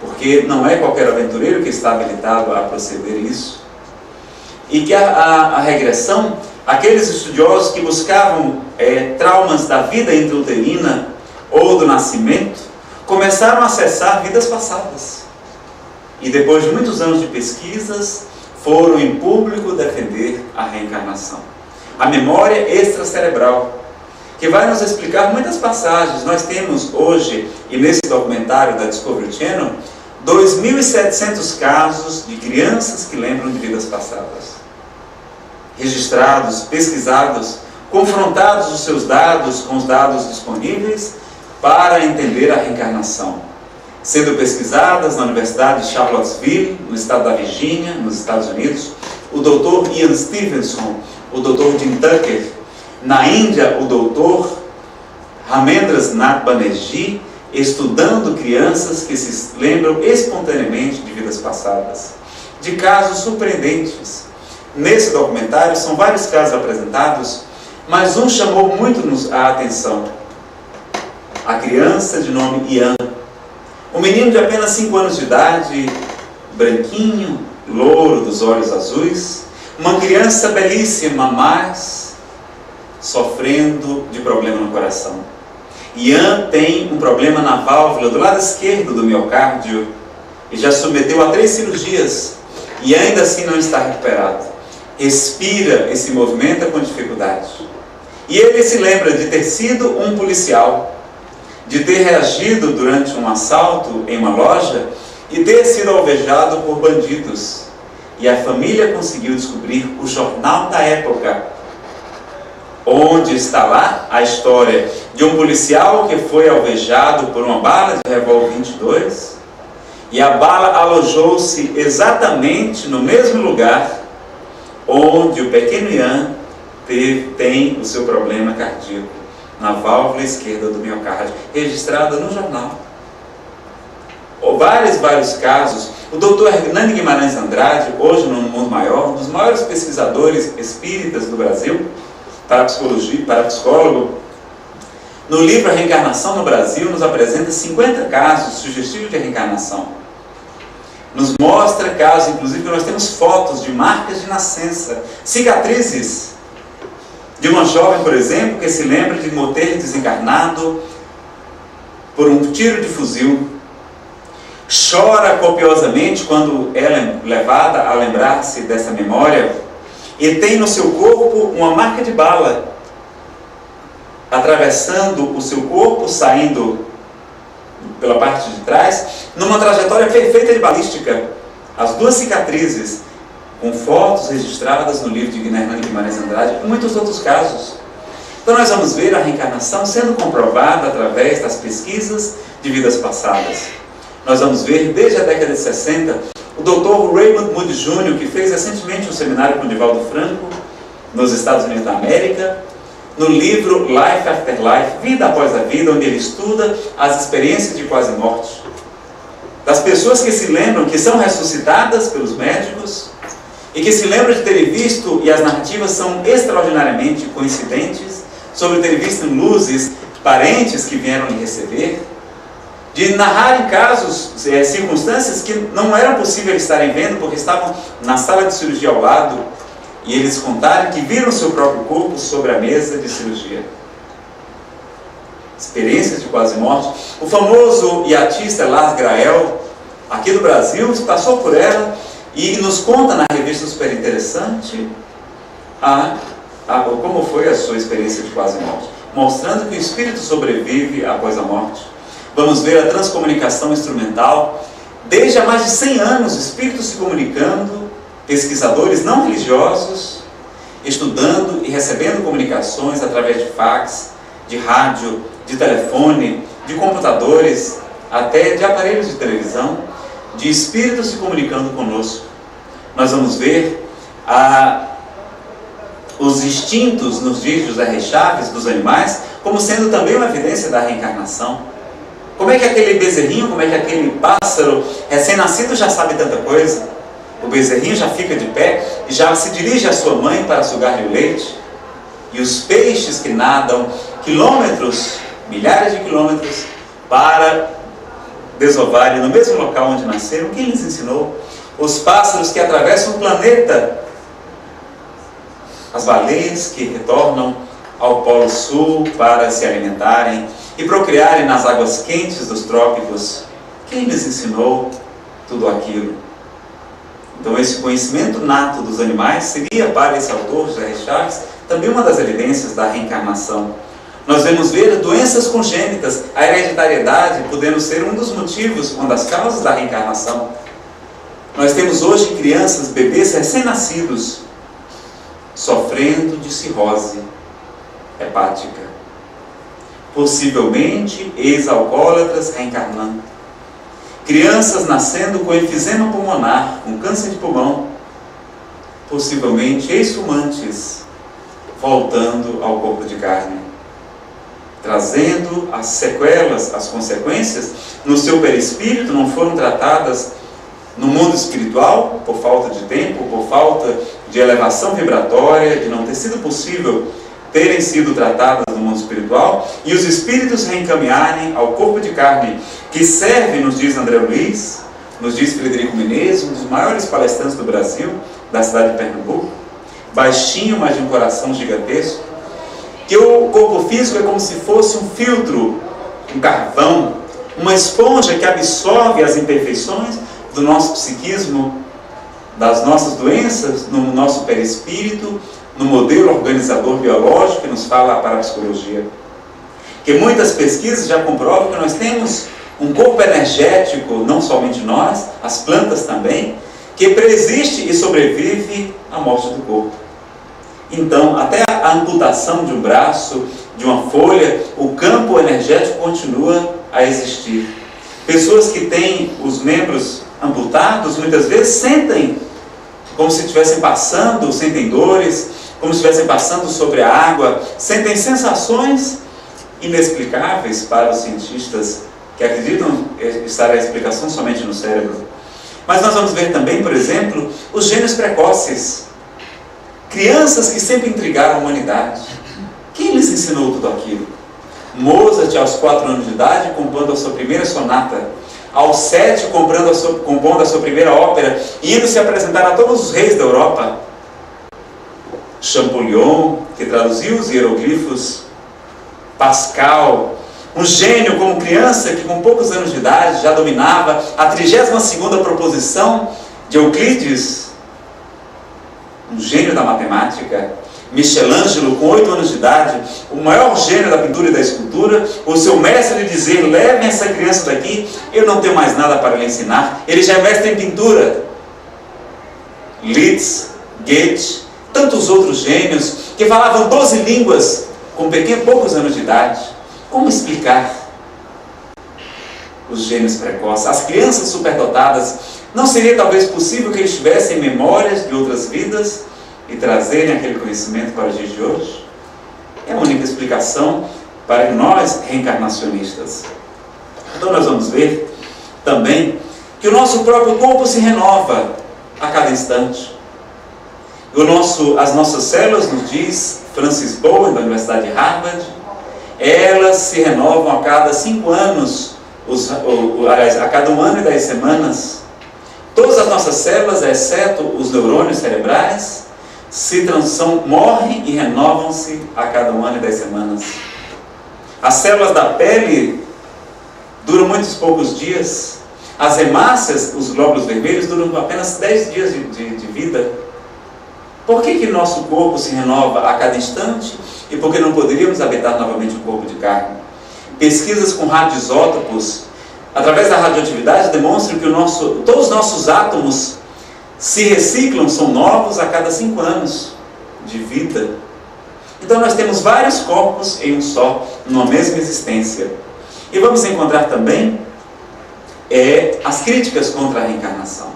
porque não é qualquer aventureiro que está habilitado a proceder isso. E que a regressão, aqueles estudiosos que buscavam traumas da vida intrauterina ou do nascimento, começaram a acessar vidas passadas. E depois de muitos anos de pesquisas, foram em público defender a reencarnação. A memória extracerebral, que vai nos explicar muitas passagens. Nós temos hoje, e nesse documentário da Discovery Channel, 2.700 casos de crianças que lembram de vidas passadas. Registrados, pesquisados, confrontados os seus dados com os dados disponíveis para entender a reencarnação. Sendo pesquisadas na Universidade de Charlottesville, no estado da Virgínia, nos Estados Unidos, o Dr. Ian Stevenson, o Dr. Jim Tucker. Na Índia, o Dr. Ramendra Nath Banerjee, estudando crianças que se lembram espontaneamente de vidas passadas, de casos surpreendentes. Nesse documentário são vários casos apresentados, mas um chamou muito a atenção. A criança de nome Ian, um menino de apenas 5 anos de idade, branquinho, louro, dos olhos azuis, uma criança belíssima, mas sofrendo de problema no coração. Ian tem um problema na válvula do lado esquerdo do miocárdio e já submeteu a 3 cirurgias e ainda assim não está recuperado. Respira e se movimenta com dificuldade. E ele se lembra de ter sido um policial, de ter reagido durante um assalto em uma loja e ter sido alvejado por bandidos. E a família conseguiu descobrir o jornal da época, onde está lá a história de um policial que foi alvejado por uma bala de revólver 22 e a bala alojou-se exatamente no mesmo lugar onde o pequeno Ian tem o seu problema cardíaco, na válvula esquerda do miocárdio, registrada no jornal. Vários casos. O Dr. Hernani Guimarães Andrade, hoje no Mundo Maior, um dos maiores pesquisadores espíritas do Brasil, para psicólogo, no livro A Reencarnação no Brasil, nos apresenta 50 casos sugestivos de reencarnação. Nos mostra casos, inclusive, que nós temos fotos de marcas de nascença, cicatrizes, de uma jovem, por exemplo, que se lembra de ter desencarnado por um tiro de fuzil. Chora copiosamente quando é levada a lembrar-se dessa memória e tem no seu corpo uma marca de bala, atravessando o seu corpo, saindo pela parte de trás, numa trajetória perfeita de balística. As 2 cicatrizes, com fotos registradas no livro de Hernani Guimarães Andrade e muitos outros casos. Então nós vamos ver a reencarnação sendo comprovada através das pesquisas de vidas passadas. Nós vamos ver, desde a década de 60, o Dr. Raymond Moody Jr., que fez recentemente um seminário com o Divaldo Franco, nos Estados Unidos da América, no livro Life After Life, Vida Após a Vida, onde ele estuda as experiências de quase morte, das pessoas que se lembram, que são ressuscitadas pelos médicos, e que se lembram de terem visto, e as narrativas são extraordinariamente coincidentes, sobre ter visto luzes, parentes que vieram lhe receber, de narrarem casos, circunstâncias que não eram possível estarem vendo, porque estavam na sala de cirurgia ao lado, e eles contaram que viram seu próprio corpo sobre a mesa de cirurgia. Experiências de quase morte. O famoso iatista Lars Grael, aqui do Brasil, passou por ela e nos conta na revista super interessante como foi a sua experiência de quase morte, mostrando que o espírito sobrevive após a morte. Vamos ver a transcomunicação instrumental. Desde há mais de 100 anos, espíritos se comunicando, pesquisadores não religiosos, estudando e recebendo comunicações através de fax, de rádio, de telefone, de computadores, até de aparelhos de televisão, de espíritos se comunicando conosco. Nós vamos ver os instintos nos dias de José Rey Chaves dos animais como sendo também uma evidência da reencarnação. Como é que aquele bezerrinho, como é que aquele pássaro recém-nascido já sabe tanta coisa? O bezerrinho já fica de pé e já se dirige à sua mãe para sugar-lhe o leite. E os peixes que nadam quilômetros, milhares de quilômetros, para desovarem no mesmo local onde nasceram, quem lhes ensinou? Os pássaros que atravessam o planeta, as baleias que retornam ao Polo Sul para se alimentarem e procriarem nas águas quentes dos trópicos, quem lhes ensinou tudo aquilo? Então esse conhecimento nato dos animais seria para esse autor, José Rey Chaves, também uma das evidências da reencarnação. Nós vamos ver doenças congênitas, a hereditariedade podendo ser um dos motivos, uma das causas da reencarnação. Nós temos hoje crianças, bebês recém-nascidos, sofrendo de cirrose hepática, possivelmente ex-alcoólatras reencarnando. Crianças nascendo com enfisema pulmonar, com câncer de pulmão, possivelmente ex-fumantes, voltando ao corpo de carne, trazendo as sequelas, as consequências no seu perispírito, não foram tratadas no mundo espiritual, por falta de tempo, por falta de elevação vibratória, de não ter sido possível terem sido tratadas no mundo espiritual, e os espíritos reencaminharem ao corpo de carne, que serve, nos diz André Luiz, nos diz Frederico Menezes, um dos maiores palestrantes do Brasil, da cidade de Pernambuco, baixinho, mas de um coração gigantesco, que o corpo físico é como se fosse um filtro, um carvão, uma esponja que absorve as imperfeições do nosso psiquismo, das nossas doenças, no nosso perispírito, no modelo organizador biológico que nos fala a parapsicologia. Que muitas pesquisas já comprovam que nós temos um corpo energético, não somente nós, as plantas também, que preexiste e sobrevive à morte do corpo. Então, até a amputação de um braço, de uma folha, o campo energético continua a existir. Pessoas que têm os membros amputados, muitas vezes sentem como se estivessem passando, sentem dores, como se estivessem passando sobre a água, sentem sensações inexplicáveis para os cientistas que acreditam estar a explicação somente no cérebro. Mas nós vamos ver também, por exemplo, os gênios precoces, crianças que sempre intrigaram a humanidade. Quem lhes ensinou tudo aquilo? Mozart, aos 4 anos de idade, compondo a sua primeira sonata, aos 7, compondo a sua primeira ópera, e indo se apresentar a todos os reis da Europa. Champollion, que traduziu os hieroglifos, Pascal, um gênio como criança que com poucos anos de idade já dominava a 32ª proposição de Euclides, um gênio da matemática. Michelangelo, com 8 anos de idade, o maior gênio da pintura e da escultura, o seu mestre lhe dizer: levem essa criança daqui, eu não tenho mais nada para lhe ensinar, ele já é mestre em pintura. Liszt, Goethe, tantos outros gênios que falavam 12 línguas com poucos anos de idade. Como explicar os gênios precoces? As crianças superdotadas, não seria talvez possível que eles tivessem memórias de outras vidas e trazerem aquele conhecimento para os dias de hoje? É a única explicação para nós reencarnacionistas. Então nós vamos ver também que o nosso próprio corpo se renova a cada instante. As nossas células, nos diz Francis Bowen, da Universidade de Harvard, elas se renovam a cada 5 anos, a cada 1 ano e 10 semanas. Todas as nossas células, exceto os neurônios cerebrais, morrem e renovam-se a cada 1 ano e 10 semanas. As células da pele duram muitos poucos dias. As hemácias, os glóbulos vermelhos, duram apenas 10 dias de vida. Por que nosso corpo se renova a cada instante e por que não poderíamos habitar novamente um corpo de carne? Pesquisas com radioisótopos, através da radioatividade, demonstram que todos os nossos átomos se reciclam, são novos a cada 5 anos de vida. Então nós temos vários corpos em um só, numa mesma existência. E vamos encontrar também as críticas contra a reencarnação.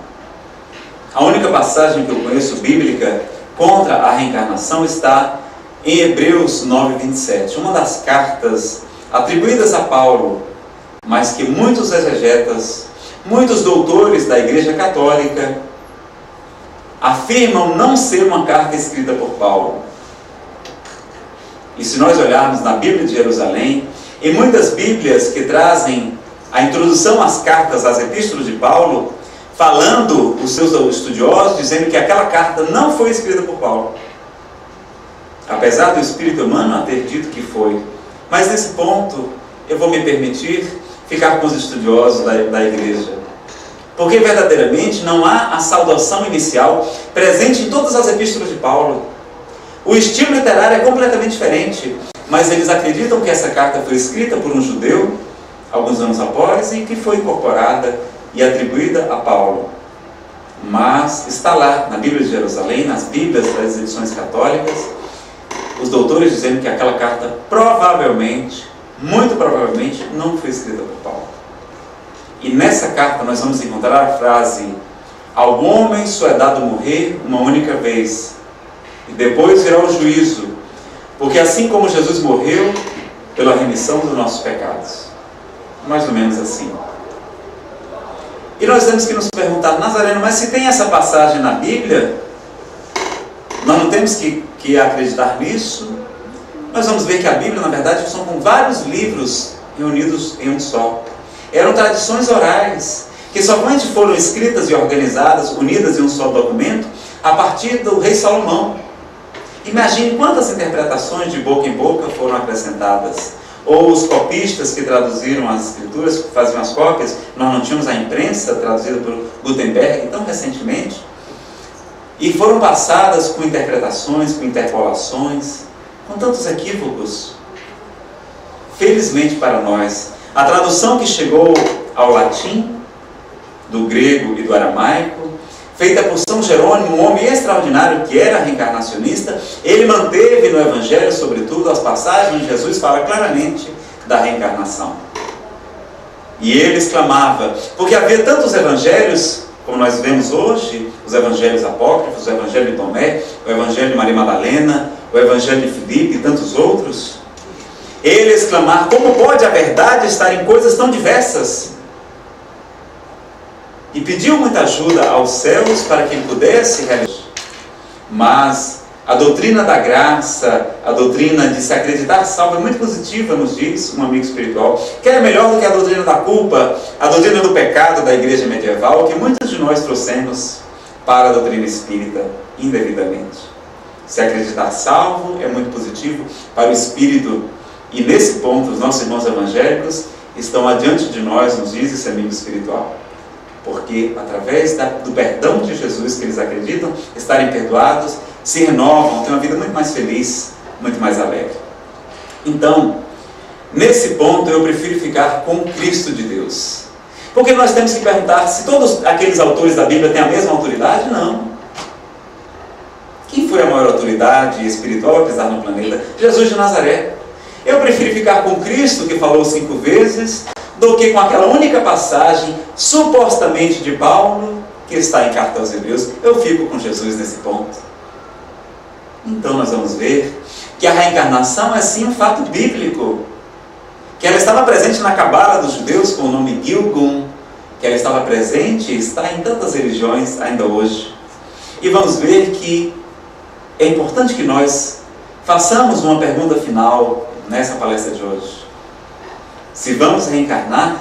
A única passagem que eu conheço bíblica contra a reencarnação está em Hebreus 9:27, uma das cartas atribuídas a Paulo, mas que muitos exegetas, muitos doutores da Igreja Católica afirmam não ser uma carta escrita por Paulo. E se nós olharmos na Bíblia de Jerusalém, em muitas Bíblias que trazem a introdução às cartas, às epístolas de Paulo, falando os seus estudiosos, dizendo que aquela carta não foi escrita por Paulo, apesar do Espírito humano ter dito que foi. Mas nesse ponto eu vou me permitir ficar com os estudiosos da igreja, porque verdadeiramente não há a saudação inicial presente em todas as epístolas de Paulo. O estilo literário é completamente diferente, mas eles acreditam que essa carta foi escrita por um judeu alguns anos após e que foi incorporada e atribuída a Paulo. Mas está lá na Bíblia de Jerusalém, nas Bíblias das edições católicas, os doutores dizendo que aquela carta provavelmente, muito provavelmente, não foi escrita por Paulo. E nessa carta nós vamos encontrar a frase: ao homem só é dado morrer uma única vez, e depois virá o juízo, porque assim como Jesus morreu pela remissão dos nossos pecados. Mais ou menos assim. E nós temos que nos perguntar: Nazareno, mas se tem essa passagem na Bíblia, nós não temos que acreditar nisso? Nós vamos ver que a Bíblia, na verdade, são com vários livros reunidos em um só. Eram tradições orais, que somente foram escritas e organizadas, unidas em um só documento, a partir do rei Salomão. Imagine quantas interpretações de boca em boca foram acrescentadas. Ou os copistas que traduziram as escrituras, que faziam as cópias. Nós não tínhamos a imprensa traduzida por Gutenberg tão recentemente. E foram passadas com interpretações, com interpolações, com tantos equívocos. Felizmente para nós, a tradução que chegou ao latim, do grego e do aramaico, feita por São Jerônimo, um homem extraordinário que era reencarnacionista, ele manteve no Evangelho, sobretudo, as passagens onde Jesus fala claramente da reencarnação. E ele exclamava, porque havia tantos evangelhos, como nós vemos hoje, os evangelhos apócrifos, o evangelho de Tomé, o evangelho de Maria Madalena, o evangelho de Filipe e tantos outros. Ele exclamar: como pode a verdade estar em coisas tão diversas? E pediu muita ajuda aos céus para que ele pudesse realizar. Mas a doutrina da graça, a doutrina de se acreditar salvo é muito positiva, nos diz um amigo espiritual, que é melhor do que a doutrina da culpa, a doutrina do pecado da igreja medieval, que muitos de nós trouxemos para a doutrina espírita indevidamente. Se acreditar salvo é muito positivo para o espírito. E nesse ponto, os nossos irmãos evangélicos estão adiante de nós, nos diz esse amigo espiritual. Porque através do perdão de Jesus que eles acreditam, estarem perdoados, se renovam, têm uma vida muito mais feliz, muito mais alegre. Então, nesse ponto eu prefiro ficar com Cristo de Deus. Porque nós temos que perguntar se todos aqueles autores da Bíblia têm a mesma autoridade? Não. Quem foi a maior autoridade espiritual a pisar no planeta? Jesus de Nazaré. Eu prefiro ficar com Cristo, que falou 5 vezes, do que com aquela única passagem, supostamente de Paulo, que está em Carta aos Hebreus. Eu fico com Jesus nesse ponto. Então nós vamos ver que a reencarnação é sim um fato bíblico, que ela estava presente na Cabala dos judeus com o nome Gilgum, que ela estava presente e está em tantas religiões ainda hoje. E vamos ver que é importante que nós façamos uma pergunta final nessa palestra de hoje. Se vamos reencarnar,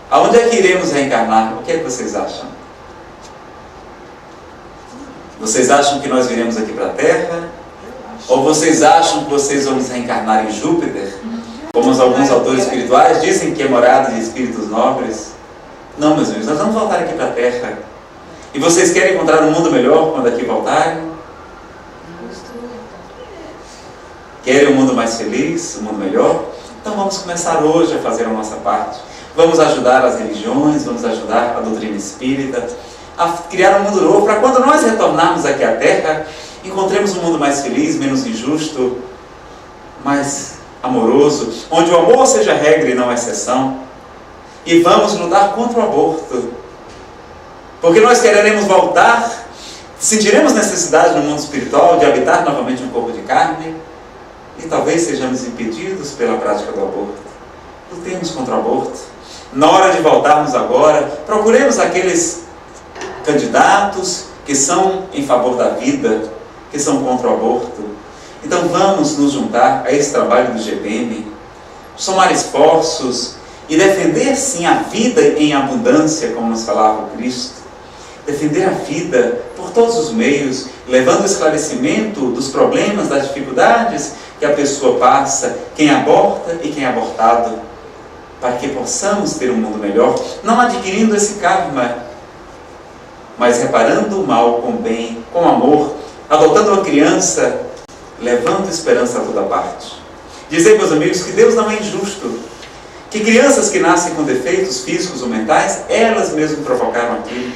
aonde é que iremos reencarnar? O que é que vocês acham? Vocês acham que nós viremos aqui para a Terra? Ou vocês acham que vocês vão reencarnar em Júpiter? Como alguns autores espirituais dizem que é morada de espíritos nobres? Não, meus amigos, nós vamos voltar aqui para a Terra. E vocês querem encontrar um mundo melhor quando aqui voltarem? Querem um mundo mais feliz, um mundo melhor? Então vamos começar hoje a fazer a nossa parte. Vamos ajudar as religiões, vamos ajudar a doutrina espírita a criar um mundo novo, para quando nós retornarmos aqui à Terra, encontremos um mundo mais feliz, menos injusto, mais amoroso, onde o amor seja regra e não exceção. E vamos lutar contra o aborto, porque nós queremos voltar, sentiremos necessidade no mundo espiritual de habitar novamente um corpo de carne, e talvez sejamos impedidos pela prática do aborto. Lutemos contra o aborto. Na hora de voltarmos agora, procuremos aqueles candidatos que são em favor da vida, que são contra o aborto. Então vamos nos juntar a esse trabalho do GBM, somar esforços e defender sim a vida em abundância, como nos falava o Cristo. Defender a vida por todos os meios, levando o esclarecimento dos problemas, das dificuldades que a pessoa passa, quem aborta e quem é abortado, para que possamos ter um mundo melhor, não adquirindo esse karma, mas reparando o mal com bem, com amor, adotando uma criança, levando esperança a toda parte. Dizer, meus amigos, que Deus não é injusto, que crianças que nascem com defeitos físicos ou mentais, elas mesmas provocaram aquilo.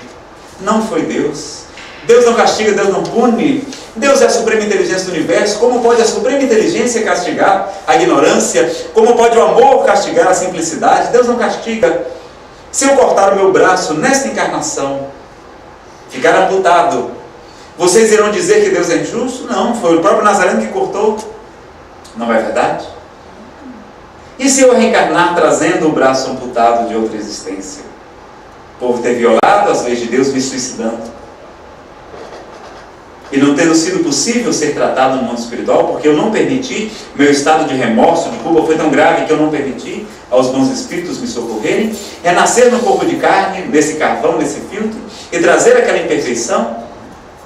Não foi Deus. Deus não castiga, Deus não pune. Deus é a suprema inteligência do universo. Como pode a suprema inteligência castigar a ignorância? Como pode o amor castigar a simplicidade? Deus não castiga. Se eu cortar o meu braço nesta encarnação, ficar amputado, vocês irão dizer que Deus é injusto? Não, foi o próprio Nazareno que cortou. Não é verdade? E se eu reencarnar trazendo o braço amputado de outra existência? O povo ter violado as leis de Deus, me suicidando. E não tendo sido possível ser tratado no mundo espiritual, porque eu não permiti, meu estado de remorso, de culpa foi tão grave que eu não permiti aos bons espíritos me socorrerem, renascer no corpo de carne, nesse carvão, nesse filtro, e trazer aquela imperfeição.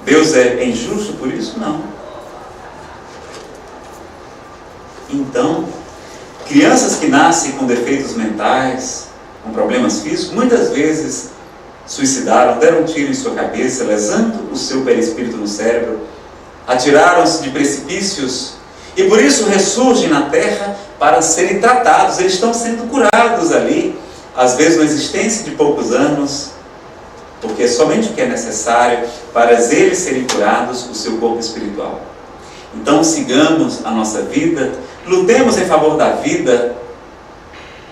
Deus é injusto por isso? Não. Então, crianças que nascem com defeitos mentais, com problemas físicos, muitas vezes suicidaram, deram um tiro em sua cabeça, lesando o seu perispírito no cérebro, atiraram-se de precipícios e por isso ressurgem na terra para serem tratados. Eles estão sendo curados ali, às vezes na existência de poucos anos, porque é somente o que é necessário para eles serem curados, o seu corpo espiritual. Então sigamos a nossa vida, lutemos em favor da vida,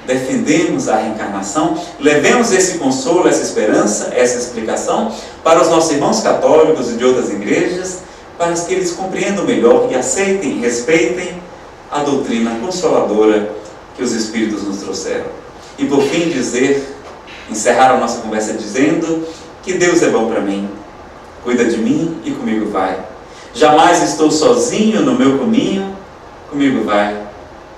defendemos a reencarnação, levemos esse consolo, essa esperança, essa explicação para os nossos irmãos católicos e de outras igrejas, para que eles compreendam melhor e aceitem e respeitem a doutrina consoladora que os Espíritos nos trouxeram. E por fim encerrar a nossa conversa dizendo que Deus é bom para mim, cuida de mim e comigo vai. Jamais estou sozinho no meu caminho, comigo vai.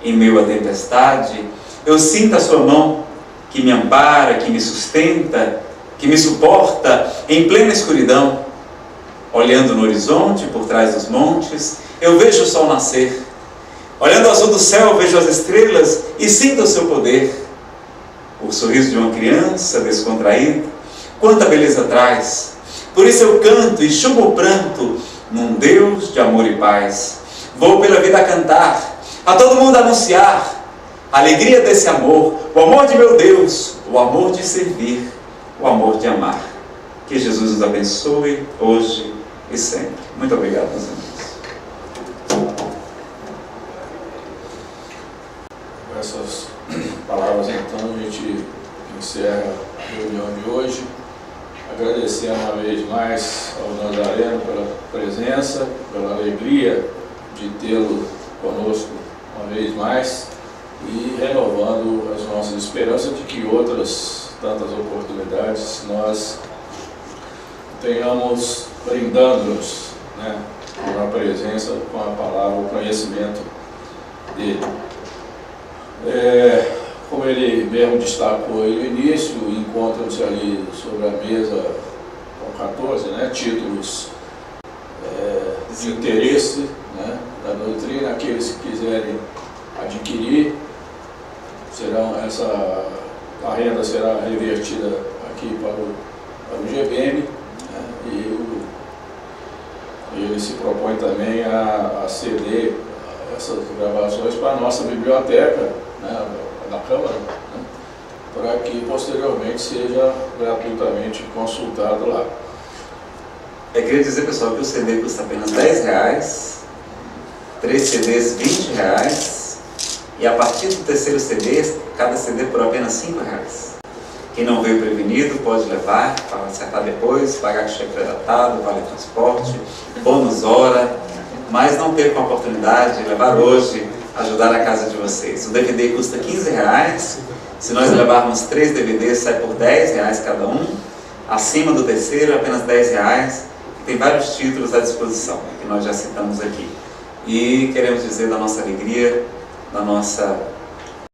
Em meio à tempestade, eu sinto a sua mão que me ampara, que me sustenta, que me suporta em plena escuridão. Olhando no horizonte, por trás dos montes, eu vejo o sol nascer. Olhando ao azul do céu, eu vejo as estrelas e sinto o seu poder. O sorriso de uma criança descontraída, quanta beleza traz. Por isso eu canto e enxugo o pranto num Deus de amor e paz. Vou pela vida a cantar, a todo mundo anunciar a alegria desse amor, o amor de meu Deus, o amor de servir, o amor de amar. Que Jesus nos abençoe hoje e sempre. Muito obrigado, meus amigos. Com essas palavras, então, a gente encerra a reunião de hoje, agradecendo uma vez mais ao Nazareno pela presença, pela alegria de tê-lo conosco uma vez mais, e renovando as nossas esperanças de que outras tantas oportunidades nós tenhamos brindando-nos, com a presença, com a palavra, o conhecimento dele. Como ele mesmo destacou aí no início, encontram-se ali sobre a mesa com 14 títulos de interesse, né, da doutrina. Aqueles que quiserem adquirir, a renda será revertida aqui para o GBM, né, e ele se propõe também a ceder essas gravações para a nossa biblioteca, né, da Câmara, né, para que posteriormente seja gratuitamente consultado lá. Eu queria dizer, pessoal, que o CD custa apenas R$10, 3 CDs R$20, e a partir do terceiro CD, cada CD por apenas R$5. Quem não veio prevenido pode levar, para acertar depois, pagar com cheque predatado, vale transporte, bônus hora, mas não perca a oportunidade de levar hoje, ajudar a casa de vocês. O DVD custa R$15, se nós levarmos 3 DVDs sai por R$10 cada um, acima do terceiro apenas R$10, e tem vários títulos à disposição, que nós já citamos aqui. E queremos dizer da nossa alegria, da nossa